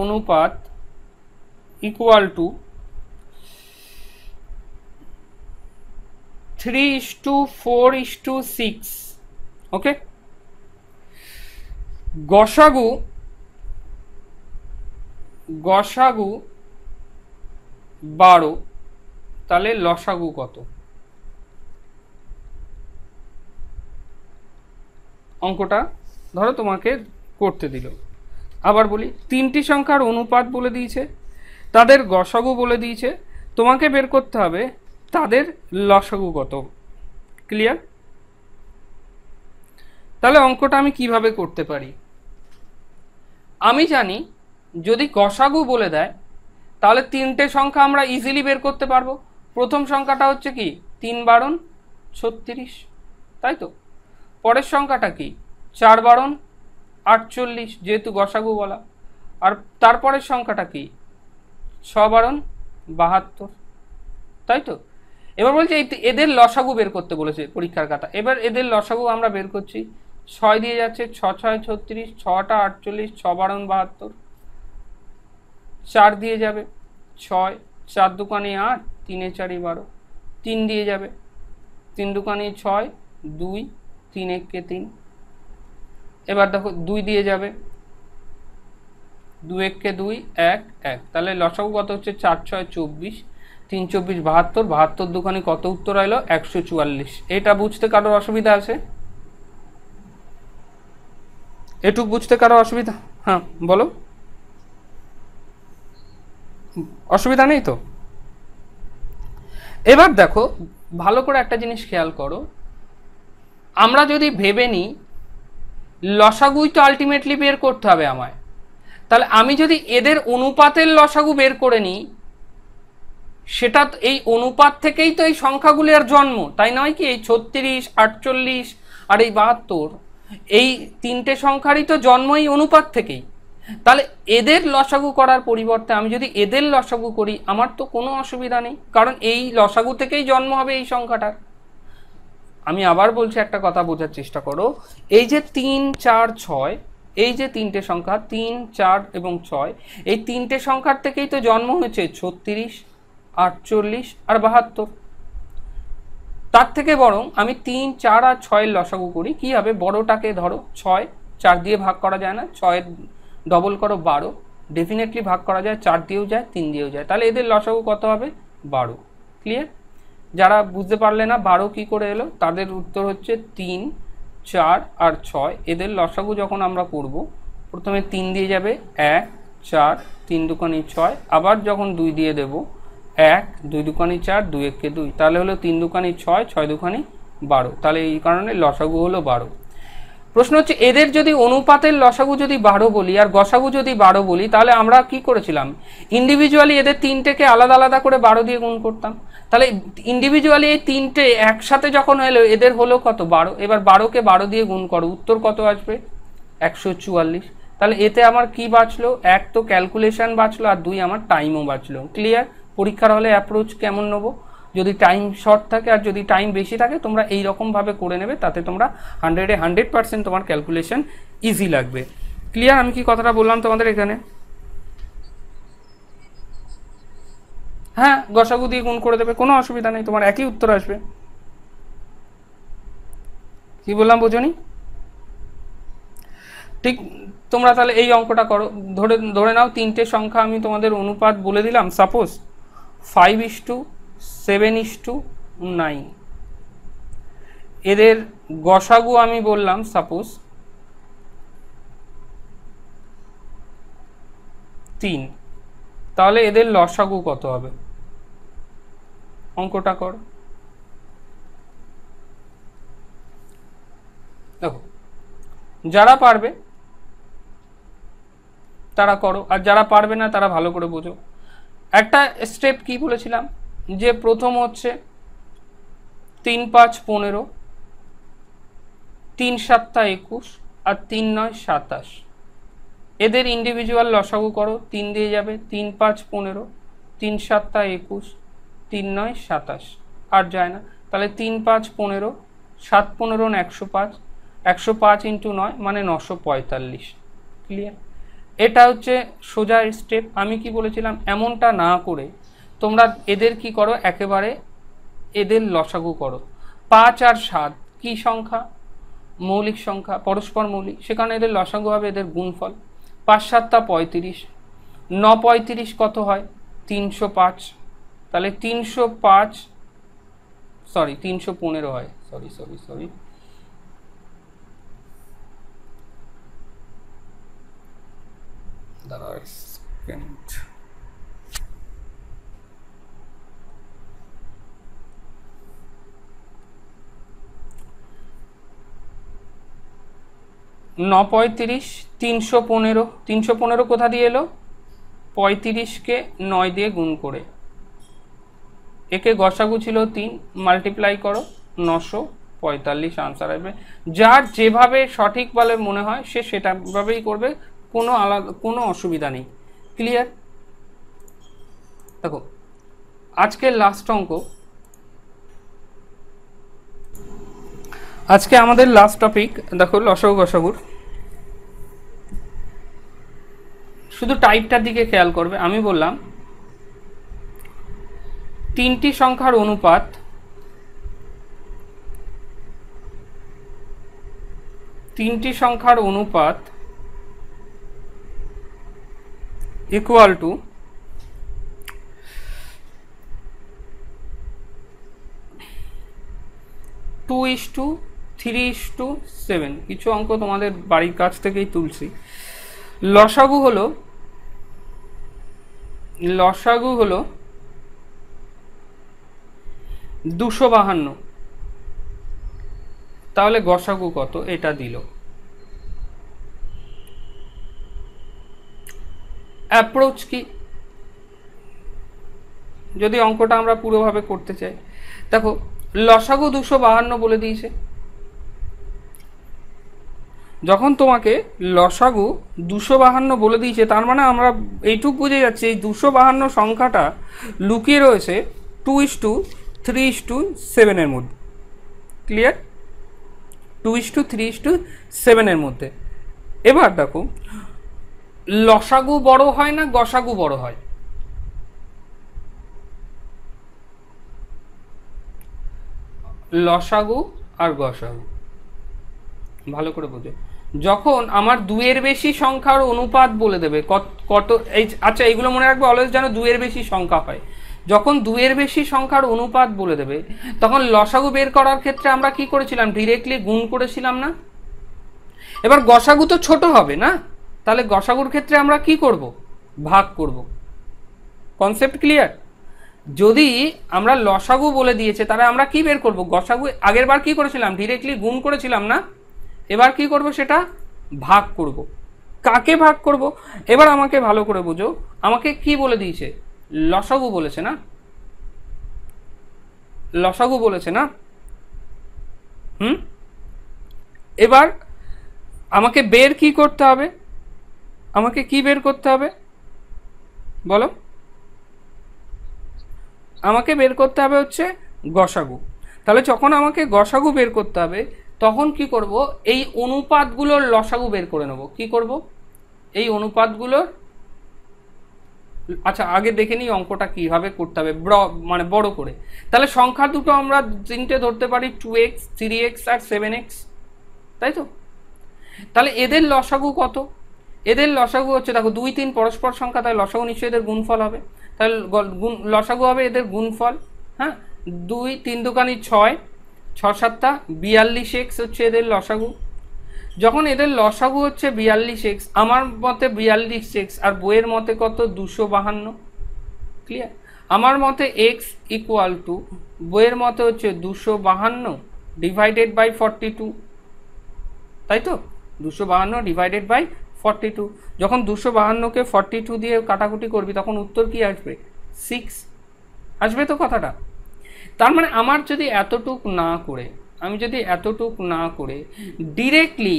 অনুপাত ইকুয়াল টু 3:4:6। ওকে, গসাগু 12, তাহলে লসাগু কত? অঙ্কটা ধরো তোমাকে করতে দিল। আবার বলি, তিনটি সংখ্যার অনুপাত বলে দিয়েছে, তাদের গসাগু বলে দিয়েছে, তোমাকে বের করতে হবে তাদের লসাগু কত। ক্লিয়ার? তাহলে অঙ্কটা আমি কিভাবে করতে পারি? আমি জানি যদি গসাগু বলে দেয় তাহলে তিনটে সংখ্যা আমরা ইজিলি বের করতে পারবো। প্রথম সংখ্যাটা হচ্ছে কি 3 × 36, তাই তো? পরের সংখ্যাটা কি 4 × 48, যেহেতু গসাগু বলা। আর তারপরের সংখ্যাটা কি 6 × 72, তাই তো? এবার বলছে এদের লসাগু বের করতে বলেছে পরীক্ষার খাতা। এবার এদের লসাগু আমরা বের করছি। 6 দিয়ে যাচ্ছে, 6 × 6 = 36, 6টা 48, 6 × 72। 4 দিয়ে যাবে 6, 4 × 2 = 8, 3 × 4 = 12। 3 দিয়ে যাবে, 3 × 2 = 6, 2, 3 × 1 = 3। এবার দেখো 2 দিয়ে যাবে, 2 × 1 = 2, 1, 1। তাহলে লসাগু কত হচ্ছে? 4 × 6 = 24, 3 × 24 = 72, 72 দুখানি কত উত্তর এলো? 144। এটা বুঝতে কারোর অসুবিধা আছে? এটুক বুঝতে কারো অসুবিধা? হ্যাঁ বলো, অসুবিধা নেই তো? এবার দেখো ভালো করে একটা জিনিস খেয়াল করো, আমরা যদি ভেবে নিই লসাগুই তো আলটিমেটলি বের করতে হবে আমায়, তাহলে আমি যদি এদের অনুপাতের লসাগু বের করে নিই, সেটা এই অনুপাত থেকেই তো এই সংখ্যাগুলির জন্ম, তাই নয় কি? এই 36, 48 আর এই 72, এই তিনটে সংখ্যারই তো জন্ম এই অনুপাত থেকেই। তাহলে এদের লসাগু করার পরিবর্তে আমি যদি এদের লসাগু করি আমার তো কোনো অসুবিধা নেই, কারণ এই লসাগু থেকেই জন্ম হবে এই সংখ্যাটার। আমি আবার বলছি, একটা কথা বোঝার চেষ্টা করো। এই যে 3, 4, 6, এই যে তিনটে সংখ্যা 3, 4 এবং 6, এই তিনটে সংখ্যার থেকেই তো জন্ম হয়েছে 36, 48 আর 72। তার থেকে বরং আমি 3, 4 আর 6 লসাগু করি। কি হবে? বড়টাকে ধরো 6, 4 দিয়ে ভাগ করা যায় না, 6 ডবল করো 12, ডেফিনেটলি ভাগ করা যায়, 4 দিয়েও যায়, 3 দিয়েও যায়। তাহলে এদের লসাগু কত হবে? 12। ক্লিয়ার? যারা বুঝতে পারলে না 12 কি করে এলো, তাদের উত্তর হচ্ছে 3, 4 আর 6। এদের লসাগু যখন আমরা করব, প্রথমে 3 দিয়ে যাবে 1, 4, 3 × 2 = 6। আবার যখন 2 দিয়ে দেব 1, 2 × 2 = 4, 2 × 1 = 2। তাহলে হলো 3 × 2 = 6, 6 × 2 = 12। তাহলে এই কারণে লসাগু হলো 12। প্রশ্ন হচ্ছে এদের যদি অনুপাতের লসাগু যদি 12 বলি আর গসাগু যদি 12 বলি, তাহলে আমরা কি করেছিলাম? ইন্ডিভিজুয়ালি এদের তিনটেকে আলাদা আলাদা করে 12 দিয়ে গুণ করতাম। তাহলে ইন্ডিভিজুয়ালি এই তিনটে একসাথে যখন এলো এদের হলো কত? 12। এবার 12কে 12 দিয়ে গুণ করো, উত্তর কত আসবে? 144। তাহলে এতে আমার কি বাঁচলো? এক তো ক্যালকুলেশন বাঁচলো, আর 2 আমার টাইমও বাঁচলো। ক্লিয়ার? পরীক্ষার হলে অ্যাপ্রোচ কেমন নেবো? যদি টাইম শর্ট থাকে আর যদি টাইম বেশি থাকে তোমরা এই রকমভাবে করে নেবে, তাতে তোমরা 100-এ 100% তোমার ক্যালকুলেশন ইজি লাগবে। ক্লিয়ার? আমি কি কথাটা বললাম তোমাদের এখানে? হ্যাঁ, গসাগু দিয়ে গুণ করে দেবে, কোনো অসুবিধা নেই, তোমার একই উত্তর আসবে। কি বললাম বোঝনি? ঠিক, তোমরা তাহলে এই অঙ্কটা করো। ধরে নাও তিনটে সংখ্যা আমি তোমাদের অনুপাত বলে দিলাম, সাপোজ 5:7:9। এদের গসাগু আমি বললাম সাপোজ 3, তাহলে এদের লসাগু কত হবে? অঙ্কটা করো। দেখো, যারা পারবে তারা করো, আর যারা পারবে না তারা ভালো করে বোঝো। একটা স্টেপ কি বলেছিলাম, যে প্রথম হচ্ছে 3 5 15, 3 7 21 আর 3 9 27। এদের ইন্ডিভিজুয়াল লসাগু করো, 3 দিয়ে যাবে, 3 5 15, 3 7 21, 3 9 27, আর যায় না। তাহলে 3 5 15, 7 15 105, 105 × 9 মানে 945। ক্লিয়ার? এটা হচ্ছে সোজা স্টেপ। আমি কি বলেছিলাম, এমনটা না করে তোমরা এদের কি করো, একেবারে এদের লসাগু করো। 5 আর 7 কি সংখ্যা? মৌলিক সংখ্যা, পরস্পর মৌলিক, সেখানে এদের লসাগু হবে এদের গুণফল। 5 7 35, 9 35 কত হয়? 305। তাহলে 305, সরি 315 হয়, সরি দাঁড়াও এক সেকেন্ড। 9 35, 315, 315 কোথা দিয়ে এলো? 35কে 9 দিয়ে গুণ করে। একে গসাগু ছিল 3, মাল্টিপ্লাই করো 945, আনসার আসবে। যার যেভাবে সঠিক বলে মনে হয় সে সেটাভাবেই করবে, কোনো আলাদা কোনো অসুবিধা নেই। ক্লিয়ার? দেখো, আজকের লাস্ট অঙ্ক, আজকে আমাদের লাস্ট টপিক দেখো লসাগু গসাগুর। শুধু টাইপটার দিকে খেয়াল করবে। আমি বললাম তিনটি সংখ্যার অনুপাত ইকুয়াল টু 2:3:7। কিছু অঙ্ক তোমাদের বাড়ির কাছ থেকেই তুলছি। লসাগু হলো 252, তাহলে গসাগু কত? এটা দিল। অ্যাপ্রোচ কি, যদি অঙ্কটা আমরা পুরোভাবে করতে চাই, দেখো লসাগু 252 বলে দিয়েছে। যখন তোমাকে লসাগু 252 বলে দিয়েছে, তার মানে আমরা এইটুক বুঝে যাচ্ছি এই 252 সংখ্যাটা লুকিয়ে রয়েছে 2:3:7 এর মধ্যে। ক্লিয়ার? 2:3:7 এর মধ্যে। এবার দেখো, লসাগু বড় হয় না গসাগু বড় হয়? লসাগু আর গসাগু ভালো করে বোঝো। যখন আমার 2 এর বেশি সংখ্যার অনুপাত বলে দেবে কত, এই আচ্ছা এইগুলো মনে রাখবে অলওয়েজ, যেন 2 এর বেশি সংখ্যা হয়। যখন 2 এর বেশি সংখ্যার অনুপাত বলে দেবে, তখন লসাগু বের করার ক্ষেত্রে আমরা কি করেছিলাম? ডিরেক্টলি গুণ করেছিলাম না? এবার গসাগু তো ছোট হবে না, তাহলে গসাগুর ক্ষেত্রে আমরা কি করব? ভাগ করব। Concept clear? যদি আমরা লসাগু বলে দিয়েছে, তাহলে আমরা কি বের করব? গসাগু। আগের বার কি করেছিলাম? ডিরেক্টলি গুণ করেছিলাম না? এবার কি করব? সেটা ভাগ করব। কাকে ভাগ করব? এবার আমাকে ভালো করে বুঝো। আমাকে কি বলে দিয়েছে? লসাগু বলেছে না? লসাগু বলেছে না? এবার আমাকে বের কি করতে হবে? আমাকে কি বের করতে হবে বলো? আমাকে বের করতে হবে হচ্ছে গসাগু। তাহলে যখন আমাকে গসাগু বের করতে হবে, তখন কি করব? এই অনুপাতগুলোর লসাগু বের করে নেব। কি করব? এই অনুপাতগুলোর, আচ্ছা আগে দেখে নিই অঙ্কটা কিভাবে করতে হবে, মানে বড় করে। তাহলে সংখ্যা দুটো আমরা তিনটে ধরতে পারি, 2x, 3x আর 7x, তাই তো? তাহলে এদের লসাগু কত? এদের লসাগু হচ্ছে, দেখো 2 3 পরস্পর সংখ্যা, তাই লসাগু নিশ্চয়ই এদের গুণফল হবে। তাহলে লসাগু হবে এদের গুণফল। হ্যাঁ, 2 3 দুকানি 6, 6 7 42x হচ্ছে এদের লসাগু। যখন এদের লসাগু হচ্ছে 42x, আমার মতে 42x আর বইয়ের মতে কত? 252। ক্লিয়ার? আমার মতে x ইকুয়াল টু, বইয়ের মতে হচ্ছে 252 ডিভাইডেড বাই 42, তাই তো? 252 ডিভাইডেড বাই 42। যখন 252কে 42 দিয়ে কাটাকুটি করবি তখন উত্তর কি আসবে? 6 আসবে তো কথাটা। তার মানে আমার যদি এতটুক না করে, আমি যদি এতটুক না করে ডিরেক্টলি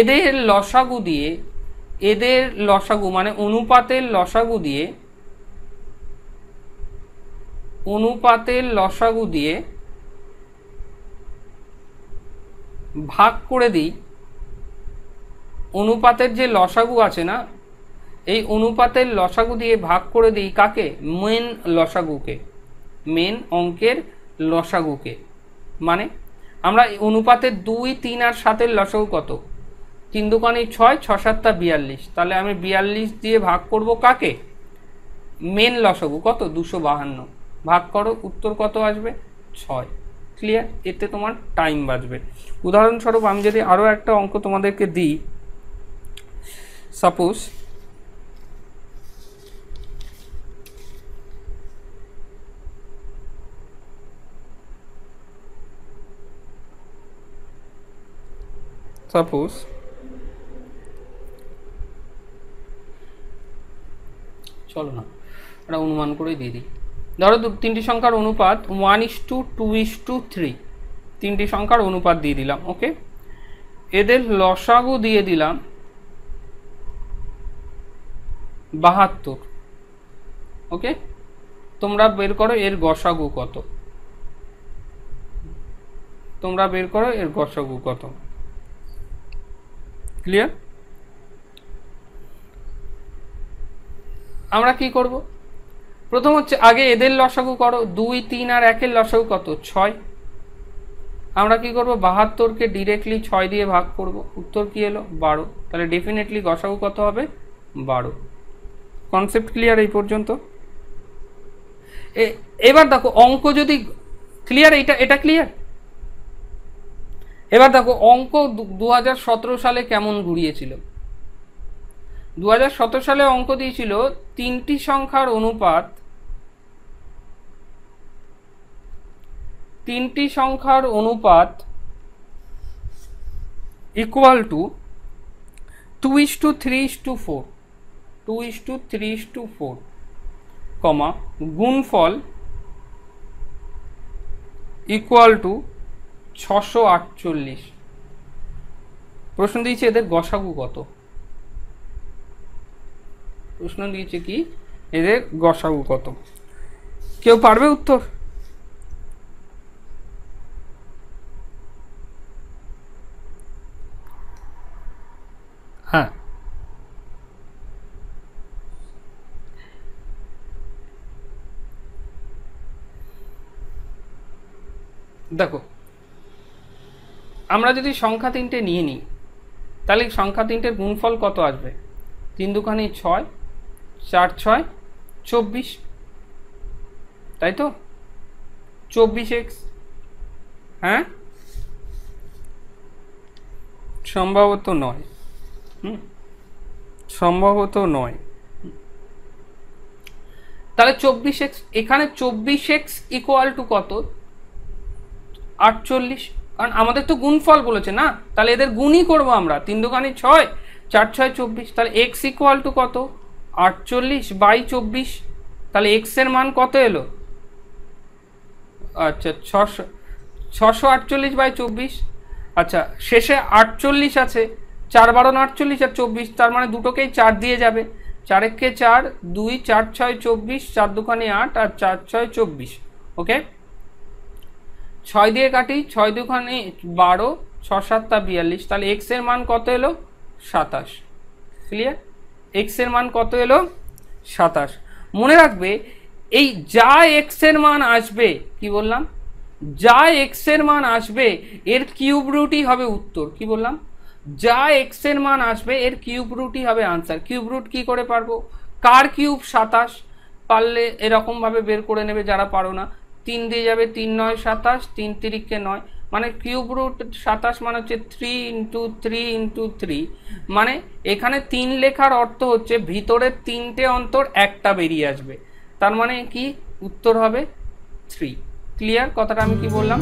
এদের লসাগু দিয়ে, এদের লসাগু মানে অনুপাতের লসাগু দিয়ে, অনুপাতের লসাগু দিয়ে ভাগ করে দিই, অনুপাতের যে লসাগু আছে না, এই অনুপাতের লসাগু দিয়ে ভাগ করে দিই কাকে? মেন লসাগুকে, মেন অঙ্কের লসাগুকে। মানে আমরা অনুপাতের 2 3 আর 7 লসাগু কত? 3 দুকানি 6, 6 7 42। তাহলে আমি 42 দিয়ে ভাগ করব কাকে? মেন লসাগু কত? 252। ভাগ করো, উত্তর কত আসবে? 6। ক্লিয়ার? এতে তোমার টাইম বাঁচবে। উদাহরণস্বরূপ আমি যদি আরও একটা অঙ্ক তোমাদেরকে দিই, সাপোজ চলো না এটা অনুমান করে দিয়ে দিই। ধরো 3টি সংখ্যার অনুপাত 1:2:3, 3টি সংখ্যার অনুপাত দিয়ে দিলাম। ওকে, এদের লসাগু দিয়ে দিলাম 72। ওকে, তোমরা বের করো এর গসাগু কত, তোমরা বের করো এর গসাগু কত। ক্লিয়ার? আমরা কি করব? প্রথম হচ্ছে আগে এদের লসাগু করো। 2 3 আর 1 এর লসাগু কত? 6। আমরা কি করব? 72কে ডিরেক্টলি 6 দিয়ে ভাগ করব। উত্তর কি এলো? 12। তাহলে ডেফিনেটলি গসাগু কত হবে? 12। কনসেপ্ট ক্লিয়ার এই পর্যন্ত? এবার দেখো অঙ্ক যদি ক্লিয়ার, এটা ক্লিয়ার। এবার দেখো অঙ্ক 2017 সালে কেমন ঘুরিয়েছিল। 2017 সালে অঙ্ক দিয়েছিল 3টি সংখ্যার অনুপাত, 3টি সংখ্যার অনুপাত ইকুয়াল টু 2:3:4, 2:3:4, কমা গুণফল ইকুয়াল টু 648। প্রশ্ন দিয়েছে এদের গসাগু কত। প্রশ্ন দিয়েছে কি? এদের গসাগু কত। কেউ পারবে উত্তর? হ্যাঁ, দেখো আমরা যদি সংখ্যা 3টে নিয়ে নিই তাহলে সংখ্যা 3টের গুণফল কত আসবে? 3 দুকানি 6, 4 6 24, তাই তো? 24x। হ্যাঁ, সম্ভবত নয়। সম্ভবত নয়। তাহলে 24x, এখানে 24x ইকুয়াল টু কত? 48। কারণ আমাদের তো গুণফল বলেছে না, তাহলে এদের গুণই করবো আমরা। 3 দুকানি 6, 4 6 24। তাহলে x ইকুয়াল টু কত? 48/24। তাহলে x এর মান কত এলো? আচ্ছা 648/24। আচ্ছা, শেষে 48 আছে, 4 12 48 আর 24, তার মানে দুটোকেই 4 দিয়ে যাবে। 4 1 4, 2 4 6 24, 4 দুকানি 8 আর 4 6 24। ওকে, 6 দিয়ে কাটি, 6 দুকানি 12, 6 7 42। তাহলে x এর মান কত এলো? 27। ক্লিয়ার? x এর মান কত এলো? 27। মনে রাখবে এই যা x এর মান আসবে, কি বললাম? যা এক্স এর মান আসবে এর কিউব রুটই হবে উত্তর। কি বললাম? যা এক্স এর মান আসবে এর কিউব রুটই হবে আনসার। কিউব রুট কি করে পারবো? কার কিউব 27, পারলে এরকম ভাবে বের করে নেবে যারা পারো না। 3 দিয়ে যাবে, 3 9 27, 3 তিরিকে 9, মানে কিউব রুট 27 মানে হচ্ছে 3 ইন্টু 3 ইন্টু 3, মানে এখানে 3 লেখার অর্থ হচ্ছে ভিতরের 3টে অন্তর একটা বেরিয়ে আসবে, তার মানে কি উত্তর হবে 3। ক্লিয়ার কথাটা আমি কি বললাম?